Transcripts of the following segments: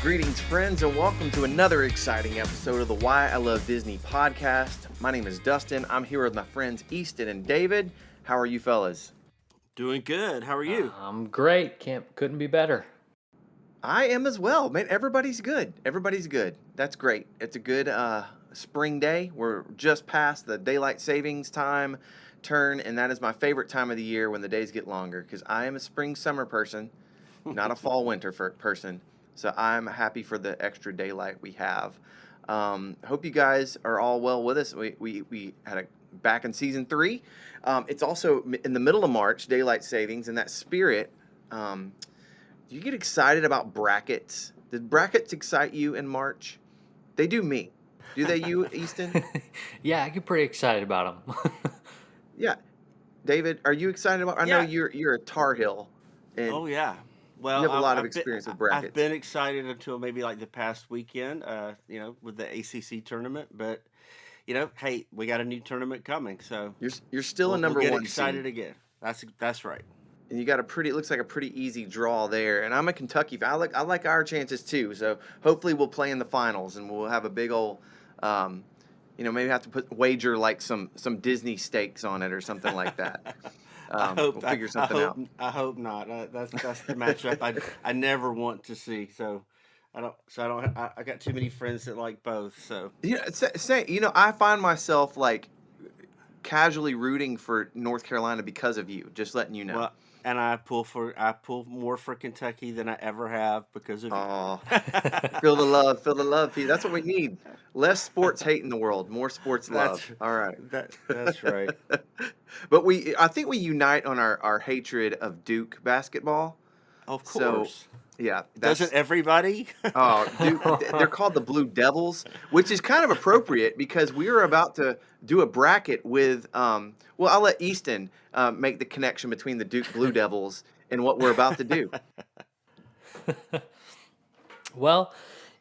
Greetings, friends, and welcome to another exciting episode of the Why I Love Disney podcast. My name is Dustin. I'm here with my friends Easton and David. How are you fellas? Doing good. How are you? I'm great. Couldn't be better. I am as well, man. Everybody's good. Everybody's good. That's great. It's a good spring day. We're just past the daylight savings time turn, and that is my favorite time of the year when the days get longer because I am a spring summer person, not a fall winter person. So I'm happy for the extra daylight we have. Hope you guys are all well with us. We had a back in season 3. It's also in the middle of March, daylight savings, and that spirit. Do you get excited about brackets? Did brackets excite you in March? They do me. Do they you, Easton? Yeah, I get pretty excited about them. Yeah. David, are you excited about? I know you're a Tar Heel, and Oh yeah. Well, you have a lot of I've experience with I've brackets. been excited until maybe like the past weekend, with the ACC tournament. But hey, we got a new tournament coming, so You're still a number we'll get one excited seed. again. That's right. And you got it looks like a pretty easy draw there. And I'm a Kentucky fan. I like our chances too. So hopefully we'll play in the finals and we'll have a big old, maybe have to wager like some Disney stakes on it or something like that. We'll figure something out. I hope not. That's the matchup I never want to see. So I got too many friends that like both. So I find myself like casually rooting for North Carolina because of you. Just letting you know. well, and I pull more for Kentucky than I ever have because of you. Oh, feel the love, Pete. That's what we need. Less sports hate in the world, more sports love. All right. That's right. But I think we unite on our hatred of Duke basketball. Of So, course. yeah, Doesn't everybody? Duke, they're called the Blue Devils, which is kind of appropriate because we were about to do a bracket with. I'll let Easton make the connection between the Duke Blue Devils and what we're about to do. Well,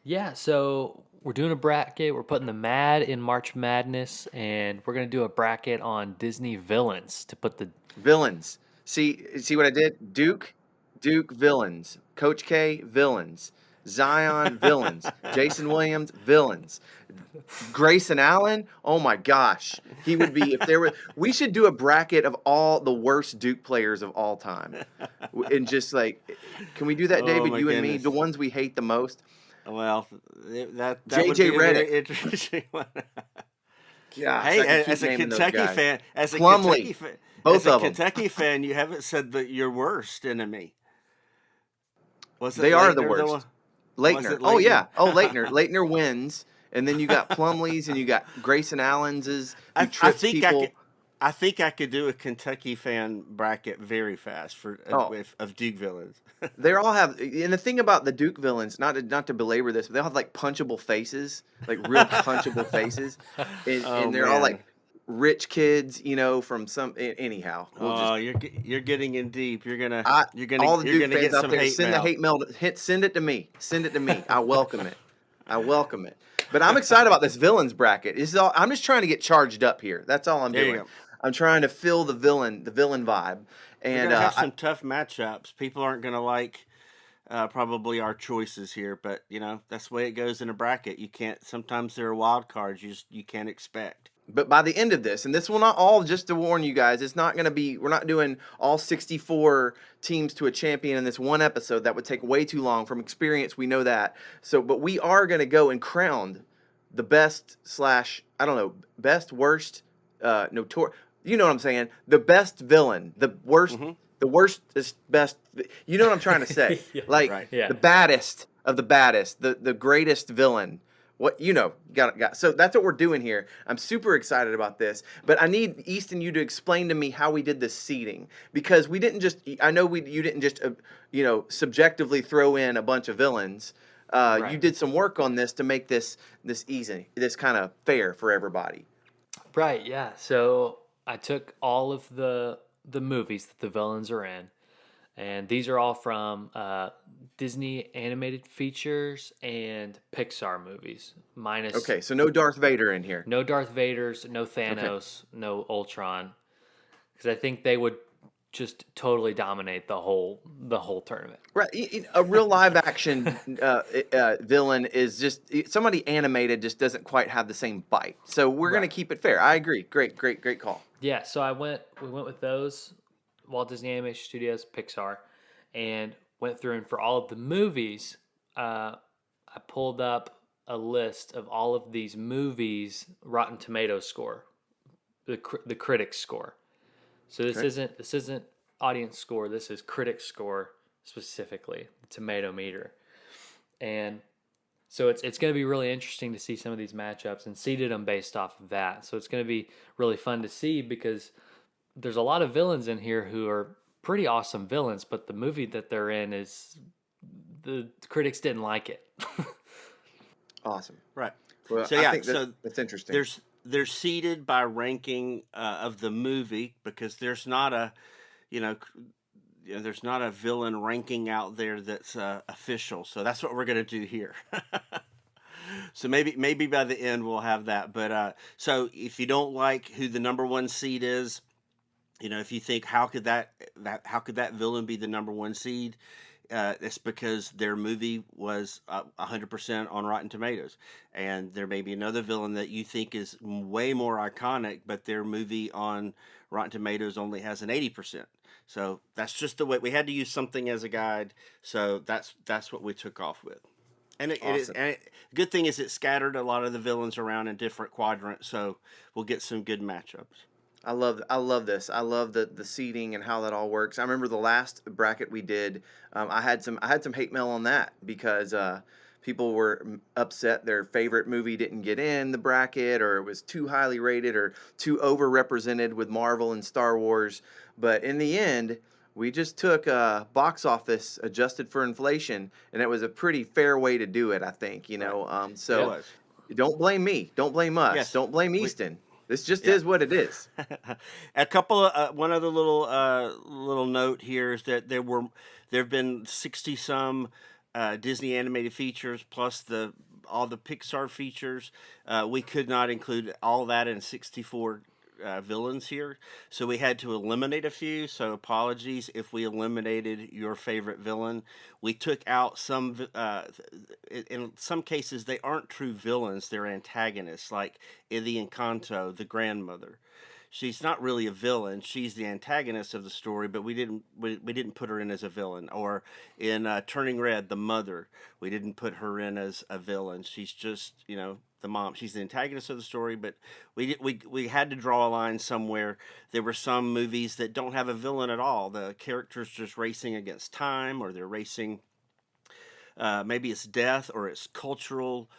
yeah, so we're doing a bracket. We're putting the Mad in March Madness, and we're going to do a bracket on Disney villains to put the Villains. See what I did? Duke villains. Coach K villains. Zion villains. Jason Williams villains. Grayson Allen, oh my gosh, he would be if there were. We should do a bracket of all the worst Duke players of all time, and just like, can we do that, Oh David? my You and me, goodness. the ones we hate the most. Well, that JJ would be a very Redick. interesting one. Gosh, I Hey, could keep as a naming those Kentucky guys. fan, Plumlee, both as a of them. Kentucky fan, you haven't said that your worst enemy. Was it They are the Leitner, worst. one? Was Leitner. it Oh yeah. Leitner? Oh Leitner. Leitner wins, and then you got Plumlee's, and you got Grayson Allen's who I trips think people. I think I could do a Kentucky fan bracket very fast Oh, of Duke villains. they all have, and the thing about the Duke villains, not to belabor this, but they all have like punchable faces, like real punchable faces, and, Oh and they're all man. like rich kids, from some. Anyhow, we'll just. Oh, you're getting in deep. You're gonna I you're gonna all the you're Duke gonna fans get out some there, hate send the mail. hate mail. Send it to me. Send it to me. I welcome it. I welcome it. But I'm excited about this villains bracket. I'm just trying to get charged up here. That's all I'm There you doing. go. I'm trying to feel the villain vibe. We're And gonna have some tough matchups. People aren't gonna like probably our choices here, but that's the way it goes in a bracket. You can't. Sometimes there are wild cards you can't expect. but by the end of this, and this will not all, just to warn you guys, it's not going to be, we're not doing all 64 teams to a champion in this one episode. That would take way too long. From experience, we know that. So, but we are going to go and crown the best I don't know, best, worst, notorious, you know what I'm saying? The best villain, the worst, Hmm. the worst is best. You know what I'm trying to say? Yeah. Like Right. Yeah. the baddest of the baddest, the greatest villain. What got. So that's what we're doing here. I'm super excited about this, but I need Easton you to explain to me how we did this seeding, because we didn't just. I know you didn't just subjectively throw in a bunch of villains. You Right. did some work on this to make this easy, this kind of fair for everybody. Right, yeah. So I took all of the movies that the villains are in, and these are all from Disney animated features and Pixar movies, minus Okay, so no Darth Vader in here. no Darth Vaders, no Okay. Thanos, no Ultron, because I think they would just totally dominate the whole tournament. Right, a real live action villain is just somebody animated just doesn't quite have the same bite. So we're gonna Right. keep it fair. I agree. Great, great, great call. Yeah, so we went with those Walt Disney Animation Studios, Pixar, and went through and for all of the movies, I pulled up a list of all of these movies Rotten Tomatoes score, the critics score. So Okay. this isn't audience score. This is critic score specifically, the tomato meter, and so it's going to be really interesting to see some of these matchups and seeded them based off of that. So it's going to be really fun to see because there's a lot of villains in here who are pretty awesome villains, but the movie that they're in is the critics didn't like it. Awesome. Right. Well, So I yeah, think so that's interesting. they're seeded by ranking of the movie because there's not a you know there's not a villain ranking out there that's official. So that's what we're gonna do here. So maybe by the end we'll have that. But so if you don't like who the number one seed is, if you think how could that villain be the number one seed, it's because their movie was 100% on Rotten Tomatoes, and there may be another villain that you think is way more iconic, but their movie on Rotten Tomatoes only has an 80%. So that's just the way we had to use something as a guide. So that's what we took off with. And Awesome. good thing is it scattered a lot of the villains around in different quadrants, so we'll get some good matchups. I love this. I love the seating and how that all works. I remember the last bracket we did. I had some hate mail on that because people were upset their favorite movie didn't get in the bracket, or it was too highly rated, or too overrepresented with Marvel and Star Wars. But in the end, we just took box office adjusted for inflation, and it was a pretty fair way to do it. I think Right. It So Yep. was. don't blame me. Don't blame us. Yes. Don't blame We Easton. This just yeah. is what it is. A couple of one other little note here is that there have been 60 some Disney animated features plus the all the Pixar features. We could not include all that in 64 villains here, so we had to eliminate a few. So apologies if we eliminated your favorite villain. We took out some. In some cases, they aren't true villains; they're antagonists, like in the Encanto, the grandmother. She's not really a villain. She's the antagonist of the story, but we didn't put her in as a villain. Or in Turning Red, the mother, we didn't put her in as a villain. She's just the mom. She's the antagonist of the story, but we had to draw a line somewhere. There were some movies that don't have a villain at all. The character's just racing against time, or they're racing. Maybe it's death, or it's cultural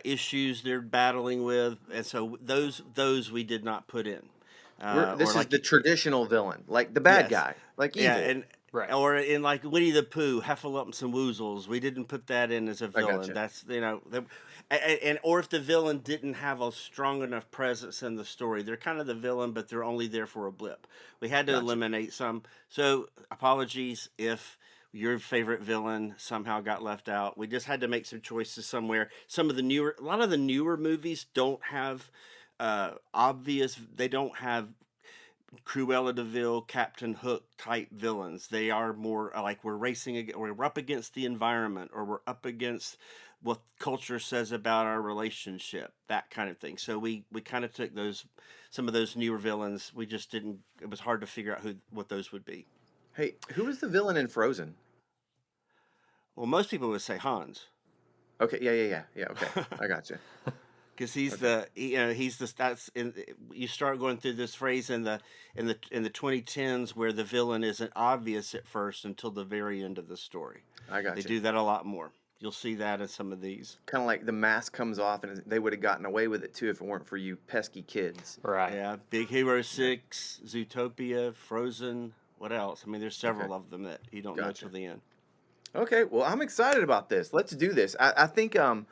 issues they're battling with, and so those we did not put in. Or This is like the traditional villain, like the bad yes, guy, like yeah, evil. and Right. or in like Winnie the Pooh, Heffalumps and Woozles, we didn't put that in as a I villain. gotcha. That's and or if the villain didn't have a strong enough presence in the story, they're kind of the villain, but they're only there for a blip. We had to Gotcha. eliminate some. So apologies if your favorite villain somehow got left out. We just had to make some choices somewhere. A lot of the newer movies don't have obvious. They don't have Cruella de Vil, Captain Hook type villains. They are more like we're up against the environment, or we're up against what culture says about our relationship, that kind of thing. So we kind of took some of those newer villains. We just didn't. It was hard to figure out what those would be. Hey, who was the villain in Frozen? Well, most people would say Hans. Okay, yeah. Okay, I gotcha. Because he's Okay, he's the that's in you start going through this phrase in the 2010s where the villain isn't obvious at first until the very end of the story. I They gotcha. do that a lot more. You'll see that in some of these. Kind of like the mask comes off, and they would have gotten away with it too if it weren't for you pesky kids. Right. Yeah, Big Hero Yeah. 6, Zootopia, Frozen. What else? I mean, there's Okay, several of them that you don't know till gotcha. the end. Okay, well, I'm excited about this. Let's do this. I think I'm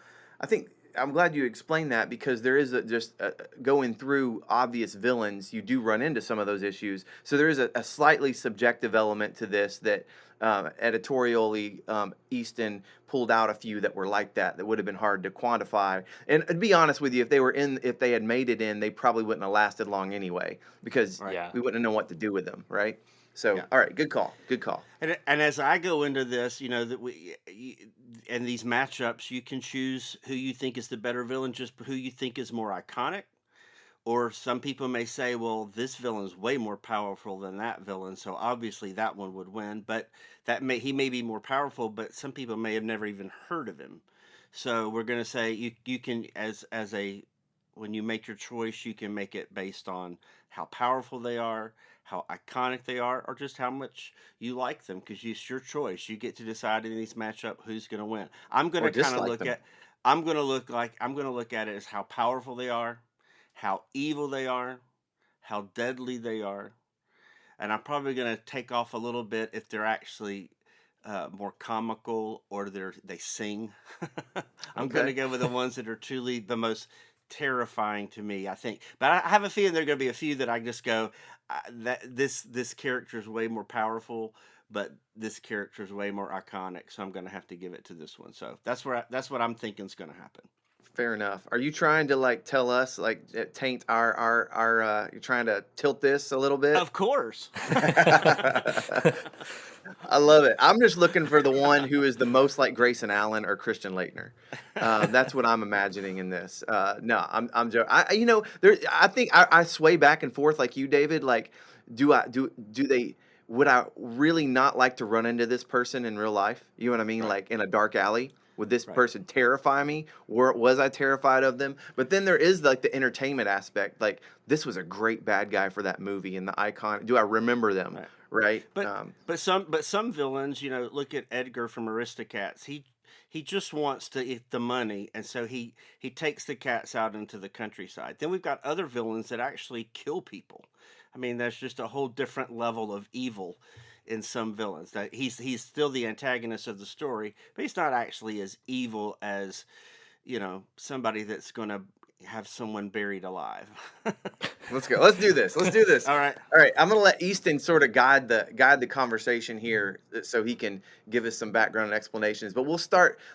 glad you explained that because there is just going through obvious villains, you do run into some of those issues. So there is a slightly subjective element to this that editorially Easton pulled out a few that were like that would have been hard to quantify. And to be honest with you, if they had made it in, they probably wouldn't have lasted long anyway because Right. Yeah. we wouldn't have known what to do with them, right? So, Yeah. all right, good call. Good call. And as I go into this, that and these matchups, you can choose who you think is the better villain, just who you think is more iconic. Or some people may say, well, this villain is way more powerful than that villain, so obviously that one would win. But he may be more powerful, but some people may have never even heard of him. So we're going to say you can as a when you make your choice, you can make it based on how powerful they are, how iconic they are, or just how much you like them, because it's your choice. You get to decide in these matchup who's going to win. I'm going Or to kind of dislike look them. at I'm going to look at it as how powerful they are, how evil they are, how deadly they are, and I'm probably going to take off a little bit if they're actually more comical or they sing. I'm going to Okay. go with the ones that are truly the most terrifying to me, I think. But I have a feeling there are going to be a few that I just go, that this character is way more powerful, but this character is way more iconic, so I'm going to have to give it to this one. So that's what I'm thinking is going to happen. Fair enough. Are you trying to like tell us like taint our you're trying to tilt this a little bit? Of course. I love it. I'm just looking for the one who is the most like Grayson Allen or Christian Leitner. That's what I'm imagining in this. No, I'm joking. There. I think I sway back and forth like you, David. Like, do they? Would I really not like to run into this person in real life? You know what I mean? Right. Like in a dark alley. Would this Right. person terrify me, or was I terrified of them? But then there is like the entertainment aspect. Like this was a great bad guy for that movie, and the icon. Do I remember them? Right. Right? But some villains, look at Edgar from Aristocats. He just wants to eat the money, and so he takes the cats out into the countryside. Then we've got other villains that actually kill people. I mean, that's just a whole different level of evil in some villains. That he's still the antagonist of the story, but he's not actually as evil as somebody that's going to have someone buried alive. Let's go. Let's do this. Let's do this. All right. All right. I'm gonna let Easton sort of guide the conversation here, so he can give us some background and explanations. But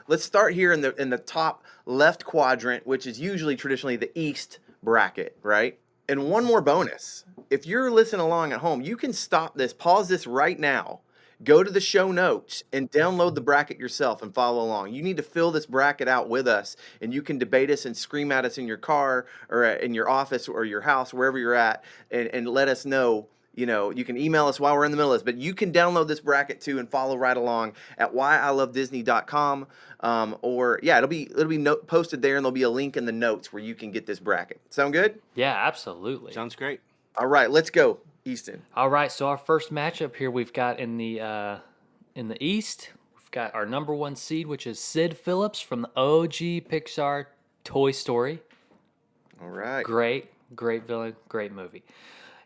Let's start here in the top left quadrant, which is usually traditionally the East bracket, right? And one more bonus: if you're listening along at home, you can stop this, pause this right now. Go to the show notes and download the bracket yourself and follow along. You need to fill this bracket out with us, and you can debate us and scream at us in your car or in your office or your house, wherever you're at, and let us know. You can email us while we're in the middle of this, but you can download this bracket too and follow right along at whyilovedisney.com. Or yeah, it'll be posted there, and there'll be a link in the notes where you can get this bracket. Sound good? Yeah, absolutely. Sounds great. All right, let's go, Easton. All right, so our first matchup here we've got in the East, we've got our number one seed, which is Sid Phillips from the OG Pixar Toy Story. All right. Great villain, great movie.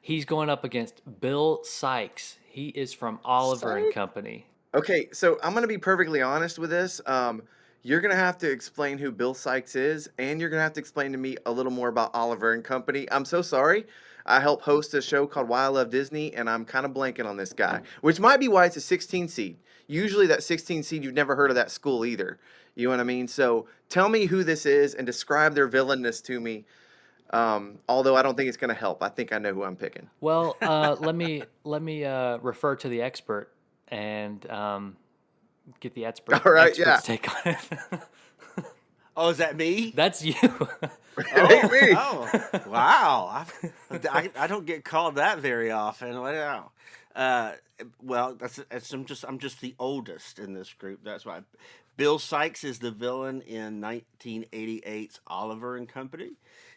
He's going up against Bill Sykes. He is from Oliver and Company. Okay, so I'm going to be perfectly honest with this. You're going to have to explain who Bill Sykes is, and you're going to have to explain to me a little more about Oliver and Company. I'm so sorry. I help host a show called Why I Love Disney, and I'm kind of blanking on this guy, which might be why it's a 16 seed. Usually that 16 seed, you've never heard of that school either. You know what I mean? So tell me who this is and describe their villainness to me. Although I don't think it's going to help. I think I know who I'm picking. Well, let me refer to the expert and get the All right, expert's take on it. Oh, is that me? That's you. It ain't me. Oh, wow! I don't get called that very often. Wow. Well, I'm just the oldest in this group. That's why. Bill Sykes is the villain in 1988's Oliver and Company.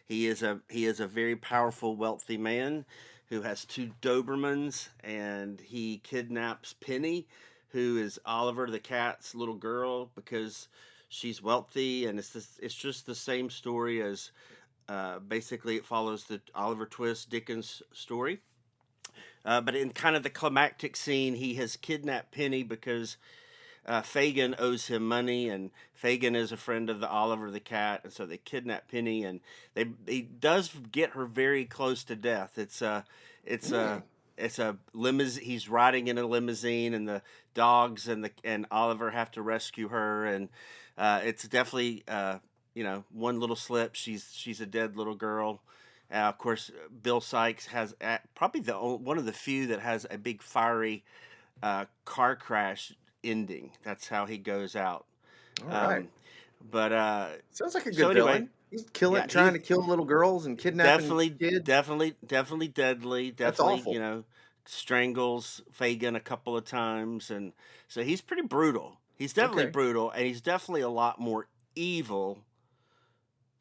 He is a very powerful, wealthy man who has two Dobermans, and he kidnaps Penny, who is Oliver the cat's little girl, because she's wealthy, and it's just the same story as basically it follows the Oliver Twist Dickens story. But in kind of the climactic scene, he has kidnapped Penny because Fagin owes him money, and Fagin is a friend of the Oliver the cat, and so they kidnap Penny, and he does get her very close to death. It's a limousine. He's riding in a limousine, and the dogs and Oliver have to rescue her, and it's definitely one little slip. She's a dead little girl, Of course, Bill Sykes has probably one of the few that has a big fiery car crash ending. That's how he goes out. All right. Um, but Sounds like a so good anyway, villain. He's yeah, trying he's to kill little girls and kidnapping kids. definitely deadly. That's Definitely, awful. strangles Fagin a couple of times, and so he's pretty brutal. He's definitely Okay. brutal, and he's definitely a lot more evil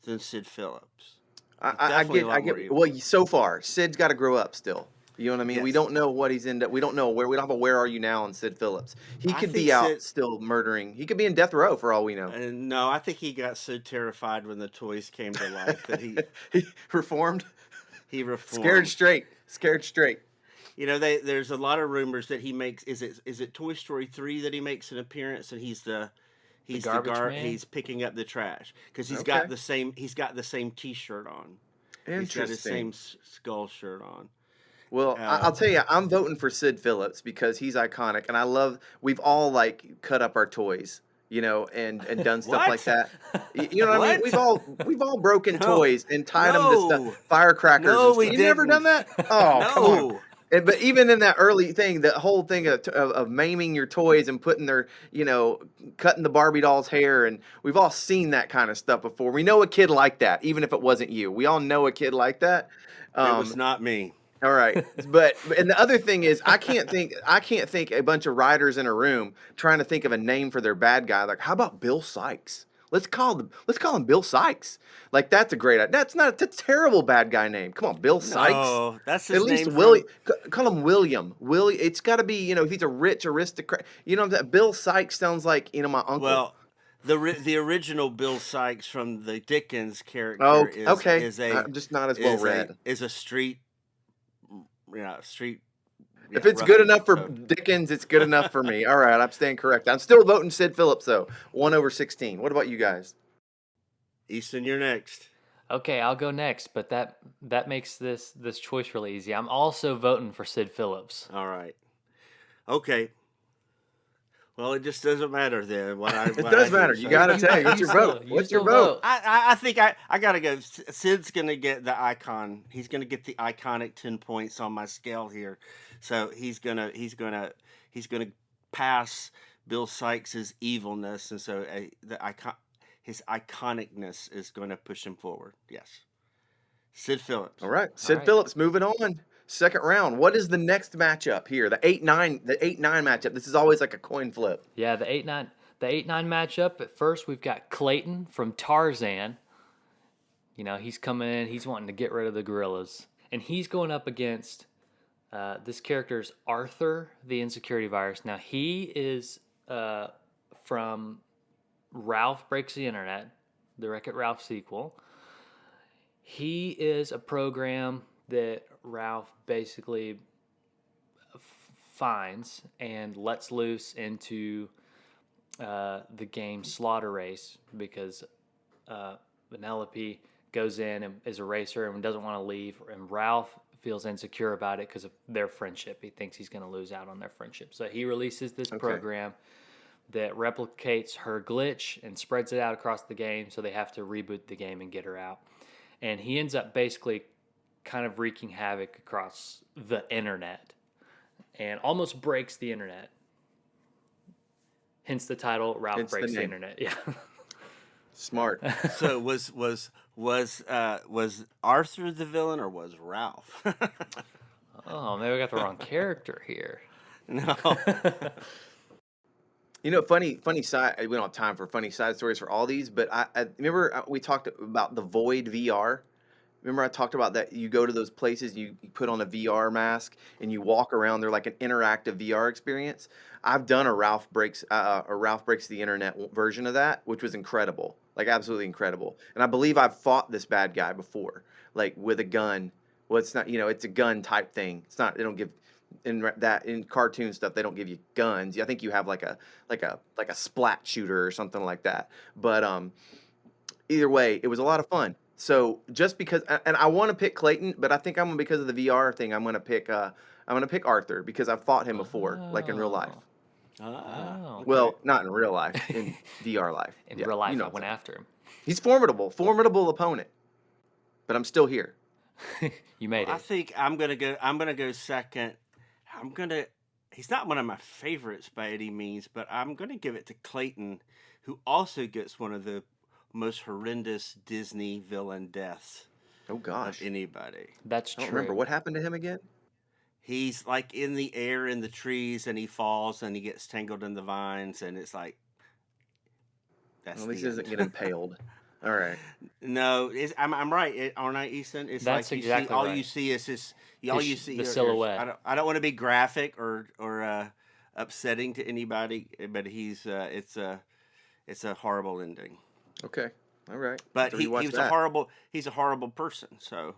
than Sid Phillips. He's I definitely a get, lot more evil. well, so far, Sid's got to grow up still. You know what I mean? We Yes, don't know what he's into. We don't know we don't have a where are you now on Sid Phillips. He I could think be out Sid. still murdering. He could be in death row for all we know. No, I think he got so terrified when the toys came to life that he He reformed, he scared reformed. straight, scared straight. There's a lot of rumors that he makes. Is it Toy Story 3 that he makes an appearance and The garbage man. he's picking up the trash because Okay, he's got the same T-shirt on. He's got his interesting. same skull shirt on. Well, Uh, I'll tell you, I'm voting for Sid Phillips because he's iconic, and I love. We've all like cut up our toys, and done stuff like what? that. You know what I mean? What? We've all broken No, toys and tied them to stuff, no, firecrackers and no, we stuff. You never done didn't. that? Oh, come on. No. But even in that early thing, the whole thing of maiming your toys and putting cutting the Barbie doll's hair, and we've all seen that kind of stuff before. We know a kid like that, even if it wasn't you. We all know a kid like that. It Um, was not me. all right. And the other thing is I can't think a bunch of writers in a room trying to think of a name for their bad guy. Like, how about Bill Sykes? Let's call him Bill Sykes. Like that's a great idea. That's a terrible bad guy name. Come on, Bill Sykes. No, that's At his least name Willie from. call him William. Willie it's gotta be, if he's a rich aristocrat. Bill Sykes sounds like, my uncle. Well, the original Bill Sykes from the Dickens character Oh, is okay. is a I'm just not as well is a read. is a street street If it's good ruffian. enough for So Dickens, it's good enough for me. All right, I'm staying correct. I'm still voting Sid Phillips though. 1/16. What about you guys? Easton, you're next. Okay, I'll go next, but that makes this choice really easy. I'm also voting for Sid Phillips. All right. Okay. Well, it just doesn't matter then It what I does do. matter. You So gotta tell. What's your vote? You What's your still vote? vote. I think I gotta go. Sid's gonna get the icon. He's gonna get the iconic 10 points on my scale here. So he's gonna pass Bill Sykes's evilness, and so his iconicness is gonna push him forward. Yes, Sid Phillips. All right, All Sid right. Phillips. Moving on. Second round. What is the next matchup here? The 8-9 matchup. This is always like a coin flip. Yeah, the 8-9 matchup. At first, we've got Clayton from Tarzan. He's coming in. He's wanting to get rid of the gorillas, and he's going up against this character's Arthur, the insecurity virus. Now he is from Ralph Breaks the Internet, the Wreck-It Ralph sequel. He is a program that Ralph basically finds and lets loose into the game Slaughter Race because Vanellope goes in and is a racer and doesn't want to leave, and Ralph feels insecure about it because of their friendship. He thinks he's going to lose out on their friendship. So he releases this Okay. program that replicates her glitch and spreads it out across the game, so they have to reboot the game and get her out. And he ends up basically kind of wreaking havoc across the internet and almost breaks the internet. Hence the title, Ralph Hence the Breaks the name. Internet. Yeah. Smart. So was Arthur the villain or was Ralph? Oh, maybe I got the wrong character here. No. Funny side. We don't have time for funny side stories for all these, but I remember we talked about the Void VR. Remember I talked about that you go to those places, you put on a VR mask and you walk around. They're like an interactive VR experience. I've done a Ralph Breaks the Internet version of that, which was incredible, like absolutely incredible. And I believe I've fought this bad guy before, like with a gun. Well, it's not, it's a gun type thing. It's not. They don't give in cartoon stuff. They don't give you guns. I think you have like a splat shooter or something like that. But either way, it was a lot of fun. So just because, and I want to pick Clayton, but I think because of the VR thing, I'm gonna pick Arthur because I've fought him before, like in real life. Oh, okay. Well, not in real life, in VR life. In Yeah, real life, you know I what I'm went saying. after him. He's formidable opponent, but I'm still here. You made I it. think I'm gonna go. I'm gonna go second. I'm gonna. He's not one of my favorites by any means, but I'm gonna give it to Clayton, who also gets one of the most horrendous Disney villain deaths Oh of gosh, anybody. That's I don't remember true. what happened to him again. He's like in the air in the trees, and he falls and he gets tangled in the vines, and it's like Well, that's at least the he doesn't end. get impaled. All right. No, I'm right, aren't I, Easton? It's That's like you see exactly all you right. see is this. All His you see. the silhouette. I don't want to be graphic or upsetting to anybody, but it's a horrible ending. Okay. All right. Have But to he rewatch was that. he's a horrible person. So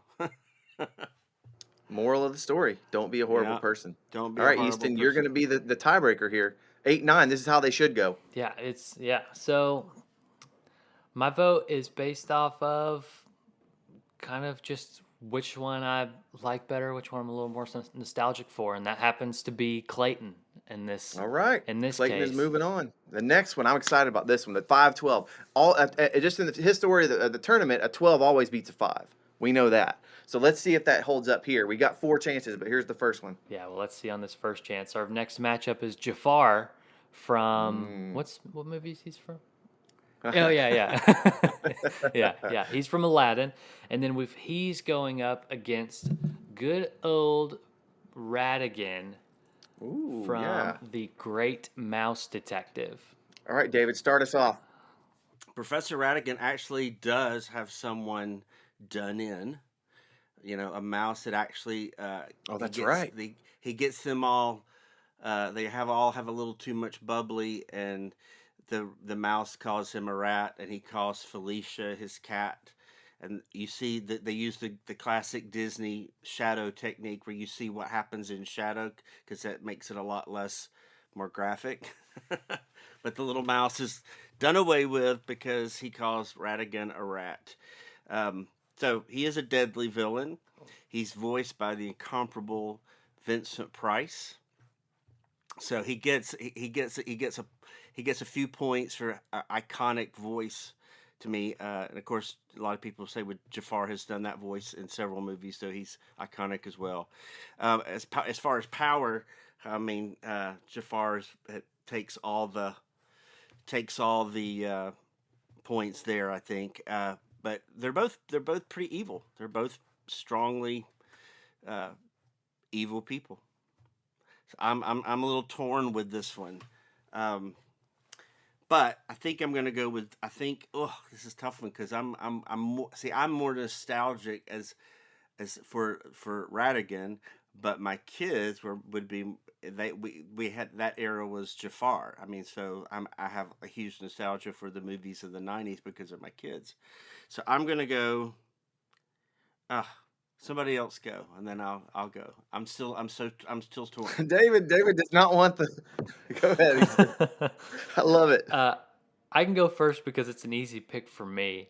Moral of the story: don't be a horrible yeah, person. don't be All a right, horrible Easton, you're going person. to be the tiebreaker here. 8-9. This is how they should go. Yeah. So my vote is based off of kind of just which one I like better, which one I'm a little more nostalgic for, and that happens to be Clayton in this All right. in this Clayton is case. moving on. The next one, I'm excited about this one. The 5-12. All just in the history of the tournament, a 12 always beats a 5. We know that. So let's see if that holds up here. We got 4 chances, but here's the first one. Yeah, well, let's see on this first chance. Our next matchup is Jafar from Mm. what movies he's from? Oh yeah. Yeah. He's from Aladdin, and then he's going up against good old Radigan Ooh, from yeah. The Great Mouse Detective. All right, David, start us off. Professor Radigan actually does have someone done in. A mouse that actually Oh, he that's gets right. he gets them all. They all have a little too much bubbly, and the mouse calls him a rat, and he calls Felicia his cat. And you see that they use the classic Disney shadow technique where you see what happens in shadow because that makes it a lot less more graphic. But the little mouse is done away with because he calls Ratigan a rat. So he is a deadly villain. He's voiced by the incomparable Vincent Price. So he gets a few points for iconic voice to me. And of course, a lot of people say Jafar has done that voice in several movies, so he's iconic as well. As far as power, I mean, Jafar takes all the points there. I think, but they're both pretty evil. They're both strongly uh, evil people. So I'm a little torn with this one. Um, but I think I'm gonna go with. I think. Oh, this is a tough one because I'm more nostalgic as for Radigan, but my kids would be we had that era was Jafar. I mean, so I have a huge nostalgia for the movies of the '90s because of my kids. So I'm gonna go. Uh, Somebody else go, and then I'll go. I'm still torn. David does not want the. Go ahead, Easton. I love it. uh, I can go first because it's an easy pick for me,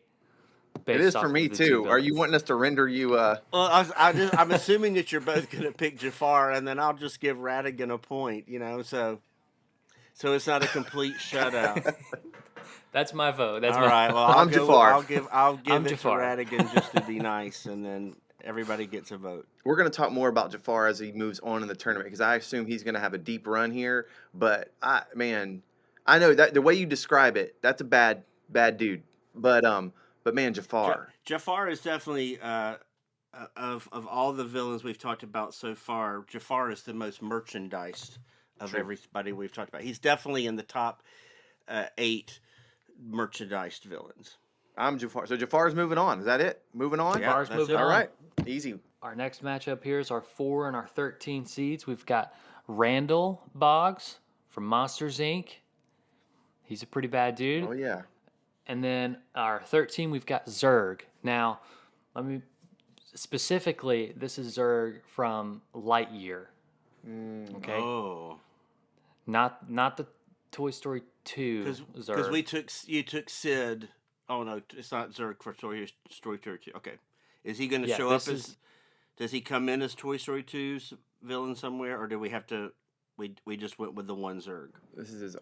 It based is for off me of the two too. Are you villains. wanting us to render you? Well, I'm assuming that you're both gonna pick Jafar, and then I'll just give Radigan a point. So it's not a complete shutout. That's my vote. That's All my. right. Well, I'm Jafar. I'll I'm give it to Jafar. Radigan just to be nice, and then everybody gets a vote. We're going to talk more about Jafar as he moves on in the tournament because I assume he's going to have a deep run here. But I know that the way you describe it, that's a bad dude. But man, Jafar. Jafar is definitely of all the villains we've talked about so far. Jafar is the most merchandised of True. everybody we've talked about. He's definitely in the top 8 merchandised villains. I'm Jafar. So Jafar's moving on. Is that it? Moving on. Yeah, Jafar's that's moving it. All on. right. Easy. Our next matchup here is our 4 and our 13 seeds. We've got Randall Boggs from Monsters Inc. He's a pretty bad dude. Oh yeah. And then our 13, we've got Zurg. Now, let me specifically, this is Zurg from Lightyear. Okay, Oh, not the Toy Story 2 because Zurg. you took Sid. Oh no, it's not Zurg for Story 2. Okay, is he going to Yeah, show this up as? is Does he come in as Toy Story 2's villain somewhere, or do we have to? We just went with the one Zurg. This is his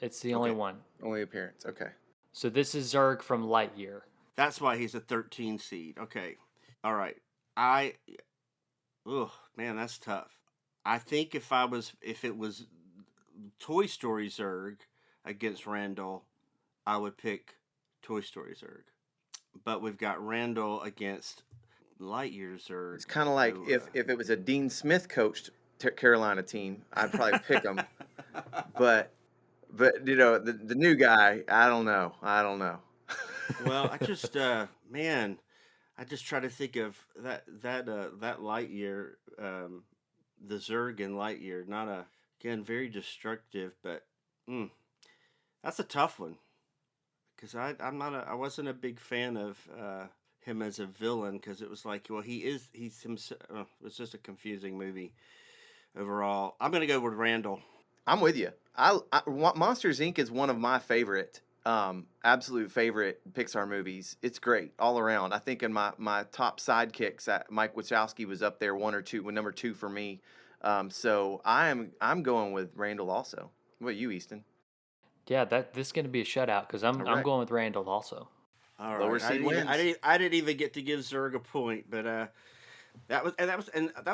it's the only Okay. one. only appearance. Okay. So this is Zurg from Lightyear. That's why he's a 13 seed. Okay, all right. I oh man, that's tough. I think if it was Toy Story Zurg against Randall, I would pick Toy Story Zurg. But we've got Randall against Lightyear Zurg. It's kind of like So, if it was a Dean Smith coached Carolina team, I'd probably pick them. But the new guy, I don't know. I don't know. well, I just man, I just try to think of that Lightyear, the Zurg and Lightyear. Not a again very destructive, but mm, that's a tough one because I wasn't a big fan of him as a villain because it was like, well, he's himself. It was just a confusing movie overall. I'm gonna go with Randall. I'm with you. Monsters Inc. is one of my favorite, absolute favorite Pixar movies. It's great all around. I think in my top sidekicks, Mike Wachowski was up there one or two, number two for me. So I'm going with Randall also. What about you, Easton? Yeah, this is going to be a shutout because All I'm right. going with Randall also. All Lower right, seed wins. I didn't even get to give Zurg a point, but that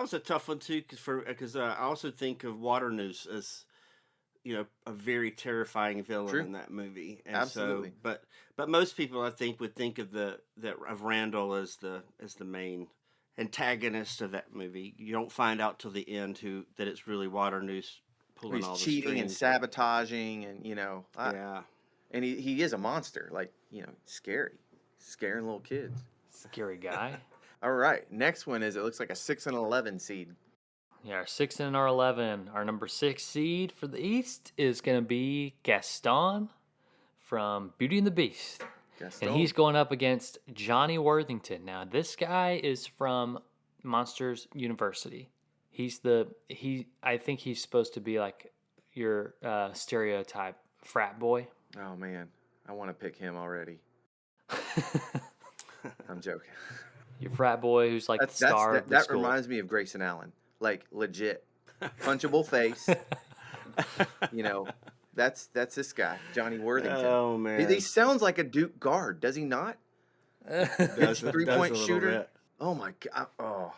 was a tough one too because I also think of Waternoose as a very terrifying villain True. in that movie, and Absolutely. but most people I think would think of of Randall as the main antagonist of that movie. You don't find out till the end that it's really Waternoose pulling He's all the cheating and strings. But sabotaging, and yeah, and he is a monster, like scary, scaring little kids. Scary guy. All right, next one is it looks like a 6 and 11 seed. Yeah, our 6 and our 11. Our number 6 seed for the East is going to be Gaston from Beauty and the Beast. Gaston. And he's going up against Johnny Worthington. Now, this guy is from Monsters University. I think he's supposed to be like your stereotype frat boy. Oh man, I want to pick him already. I'm joking. Your frat boy who's like the star of the That school. reminds me of Grayson Allen, like legit, punchable face. That's this guy, Johnny Worthington. Oh man, He sounds like a Duke guard, does he not? does a 3-point little shooter. bit. Oh my god. Oh,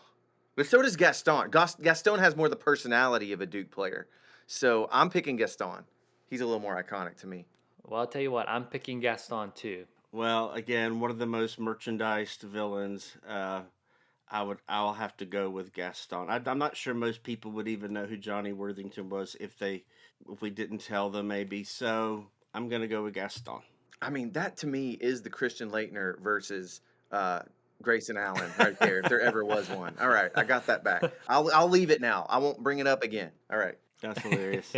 but so does Gaston. Gaston has more the personality of a Duke player, so I'm picking Gaston. He's a little more iconic to me. Well, I'll tell you what, I'm picking Gaston too. Well, again, one of the most merchandised villains. I'll have to go with Gaston. I'm not sure most people would even know who Johnny Worthington was if we didn't tell them maybe. So I'm gonna go with Gaston. I mean, that to me is the Christian Leitner versus Grayson Allen right there, if there ever was one. All right, I got that back. I'll leave it now. I won't bring it up again. All right, That's hilarious.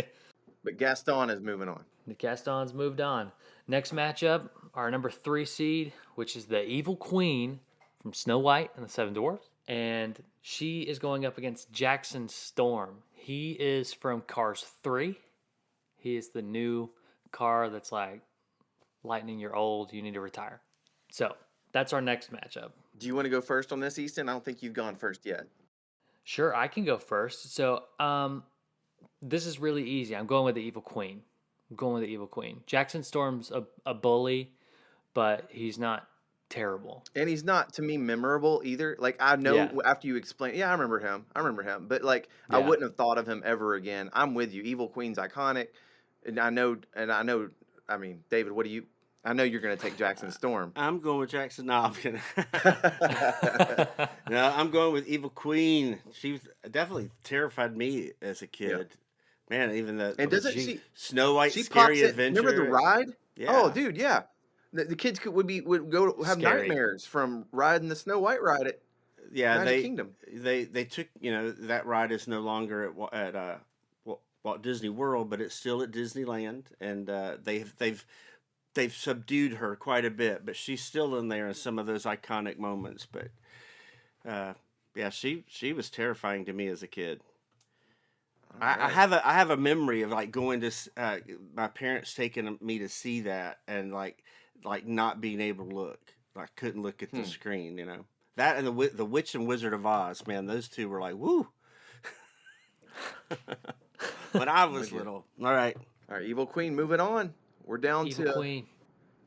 but Gaston is moving on. The Gaston's moved on. Next matchup, our number 3 seed, which is the Evil Queen from Snow White and the Seven Dwarfs. And she is going up against Jackson Storm. He is from Cars 3. He is the new car that's like, Lightning, you're old, you need to retire. So that's our next matchup. Do you want to go first on this, Easton? I don't think you've gone first yet. Sure, I can go first. So this is really easy. I'm going with the Evil Queen. Jackson Storm's a bully, but he's not terrible. And he's not, to me, memorable either. Like, I know Yeah. after you explain, yeah, I remember him. But, like, I Yeah. wouldn't have thought of him ever again. I'm with you. Evil Queen's iconic. And I know, I mean, David, I know you're going to take Jackson Storm. I'm going with Jackson. No, I'm kidding. No, I'm going with Evil Queen. She was definitely terrified me as a kid. Man, even And doesn't she Snow White she Scary pops it, Adventure. remember the ride? Yeah. Oh, dude, yeah. The kids would go have Scary. nightmares from riding the Snow White ride at Yeah, Magic Kingdom. they took that ride is no longer at Walt Disney World, but it's still at Disneyland, and they've subdued her quite a bit, but she's still in there in some of those iconic moments. But yeah, she was terrifying to me as a kid. I have a memory of like going to my parents taking me to see that and like not being able to look. I couldn't look at the screen, That and the Witch and Wizard of Oz, man, those two were like woo. When I was little. All right, Evil Queen, moving on. We're down Evil to Queen.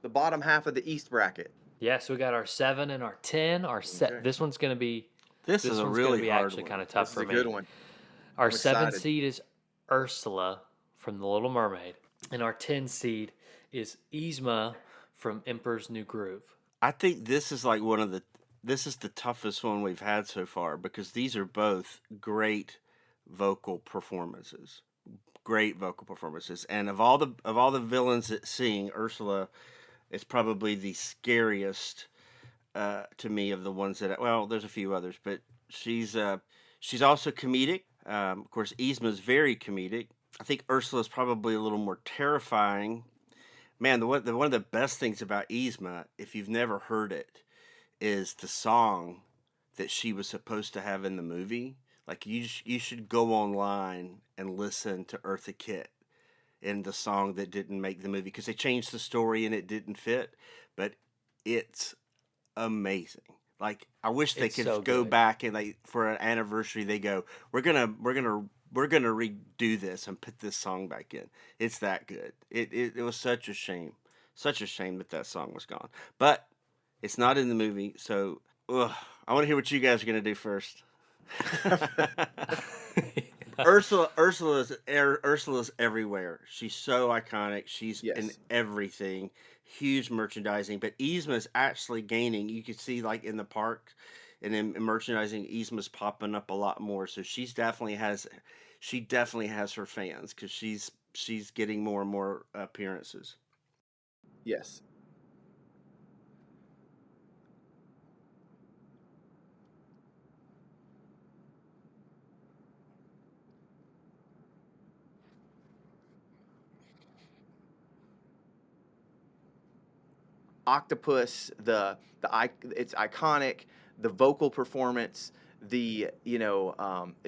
the bottom half of the East bracket. Yeah, so we got our 7 and our 10. Okay. This one's going to be This is This a one's going to really be hard actually one. kind of tough This is for a good me. one. Our I'm 7 excited. seed is Ursula from The Little Mermaid, and our 10 seed is Yzma from Emperor's New Groove. I think this is like this is the toughest one we've had so far because these are both great vocal performances. Great vocal performances. And of all the villains that sing, Ursula is probably the scariest to me of the ones that well, there's a few others, but she's also comedic. Of course, Yzma is very comedic. I think Ursula is probably a little more terrifying. Man, one of the best things about Yzma, if you've never heard it, is the song that she was supposed to have in the movie. Like you should go online and listen to Eartha Kitt in the song that didn't make the movie because they changed the story and it didn't fit, but it's amazing. Like I wish they It's could so go good. back and like for an anniversary they go, we're gonna redo this and put this song back in. It's that good. It was such a shame, that song was gone. But it's not in the movie, so I want to hear what you guys are gonna do first. Ursula's everywhere. She's so iconic. She's in Yes. everything. Huge merchandising, but Yzma's actually gaining. You can see like in the park and in merchandising, Yzma's popping up a lot more. So she definitely has her fans because she's getting more and more appearances. Yes. Octopus, it's iconic. The vocal performance, is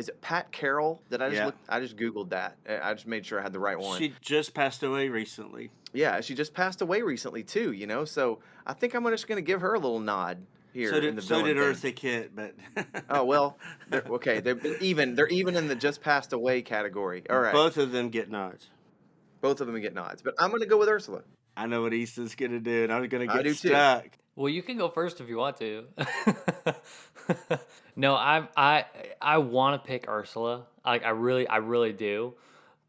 it Pat Carroll? Did I just Yeah, look? I just googled that. I just made sure I had the right one. she just passed away recently. Yeah, she just passed away recently too. So I think I'm just gonna give her a little nod here in the So villain did thing. Eartha Kitt, but Oh well, okay. They're even. They're even in the just passed away category. All right, both of them get nods. both of them get nods, but I'm gonna go with Ursula. I know what Easton's gonna do, and I'm gonna I get do too. stuck. Well, you can go first if you want to. No, I want to pick Ursula. Like I really do,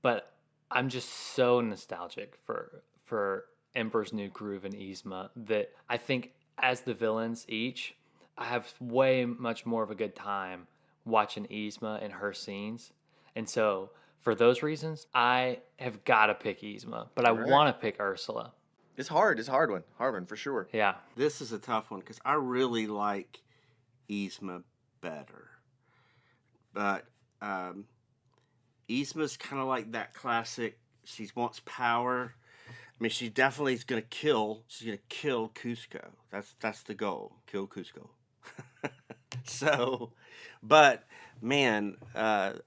but I'm just so nostalgic for Emperor's New Groove and Yzma that I think as the villains each, I have way much more of a good time watching Yzma and her scenes, and so for those reasons, I have got to pick Yzma, but I All right, want to pick Ursula. it's hard. It's a hard one for sure. Yeah. This is a tough one because I really like Yzma better, but um, Yzma's kind of like that classic. She wants power. I mean, she definitely is gonna kill. She's gonna kill Cusco. That's the goal. Kill Cusco. So, but man,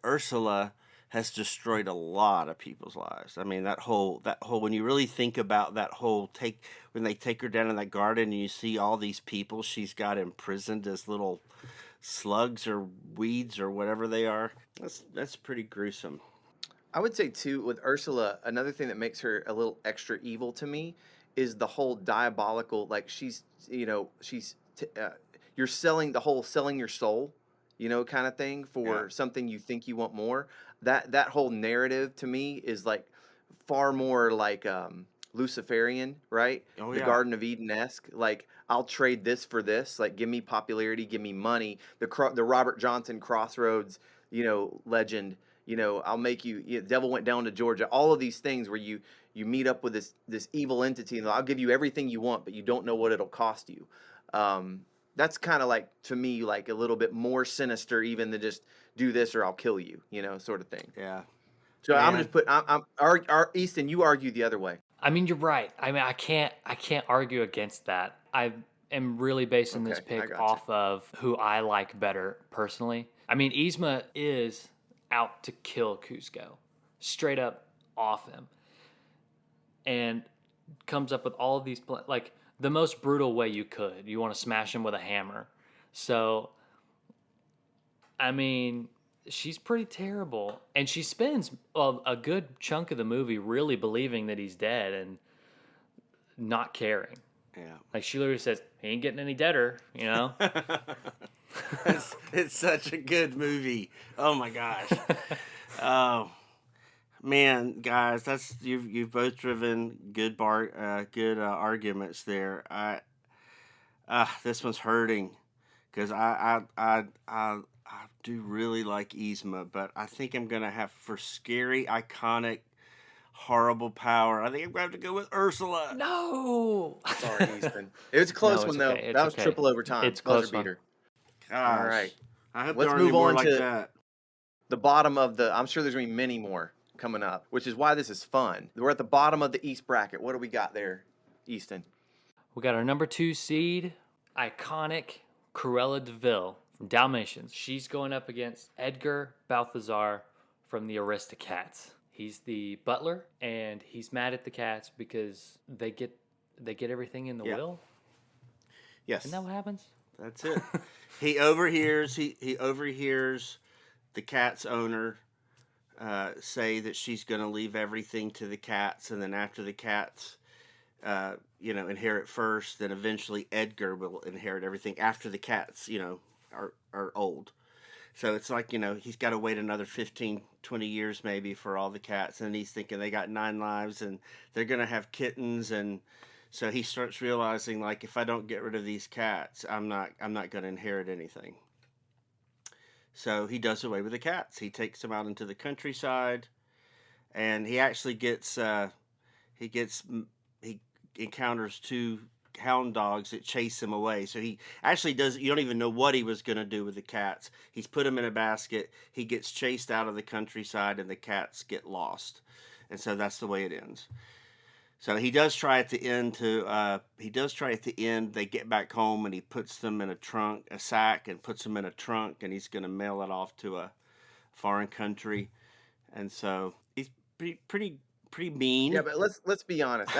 Ursula has destroyed a lot of people's lives. I mean, that whole when you really think about that whole when they take her down in that garden and you see all these people she's got imprisoned as little slugs or weeds or whatever they are. That's pretty gruesome. I would say too with Ursula, another thing that makes her a little extra evil to me is the whole diabolical. Like you're selling selling your soul, kind of thing Yeah. for something you think you want more. That whole narrative to me is like far more like Luciferian, right? Oh The yeah. Garden of Eden esque. Like I'll trade this for this. Like give me popularity, give me money. The Robert Johnson Crossroads, legend. I'll make devil went down to Georgia. All of these things where you meet up with this evil entity and I'll give you everything you want, but you don't know what it'll cost you. That's kind of like to me like a little bit more sinister even than just do this or I'll kill you, sort of thing. Yeah. So I'm Man. just put Easton, you argue the other way. I mean, you're right. I mean, I can't argue against that. I am really basing this Okay, I pick got you. off of who I like better personally. I mean, Yzma is out to kill Cusco, straight up off him, and comes up with all of these like the most brutal way you could. You want to smash him with a hammer. So, I mean, she's pretty terrible, and she spends a good chunk of the movie really believing that he's dead and not caring. Yeah. Like she literally says, he ain't getting any deader, you know? It's such a good movie. Oh my gosh. Oh man, guys, you've both driven good arguments there. This one's hurting because I do really like Yzma, but I think I'm gonna have for scary, iconic, horrible power. I think I'm gonna have to go with Ursula. No. Sorry, Easton. It was a No, close it's one though. okay. It's That was okay. triple overtime, It's a buzzer close one. beater. All right, Gosh, I hope there let's aren't any move more on like to that. the bottom of the. I'm sure there's gonna be many more coming up, which is why this is fun. We're at the bottom of the East bracket. What do we got there, Easton? We got our number 2 seed, iconic Cruella de Vil from Dalmatians. She's going up against Edgar Balthazar from the Aristocats. He's the butler, and he's mad at the cats because they get everything in the Yeah. will. Yes, Isn't that what happens? that's it. He overhears the cat's owner say that she's going to leave everything to the cats, and then after the cats, inherit first, then eventually Edgar will inherit everything after the cats, are old. So it's like, he's got to wait another 15, 20 years maybe for all the cats. And he's thinking they got 9 lives and they're going to have kittens. And so he starts realizing, like, if I don't get rid of these cats, I'm not going to inherit anything. So he does away with the cats. He takes them out into the countryside, and he actually he encounters 2 hound dogs that chase him away. So he actually does. You don't even know what he was going to do with the cats. He's put them in a basket. He gets chased out of the countryside, and the cats get lost. And so that's the way it ends. So he does try at the end They get back home, and he puts them in a sack, and puts them in a trunk, and he's going to mail it off to a foreign country. And so he's pretty mean. Yeah, but let's be honest.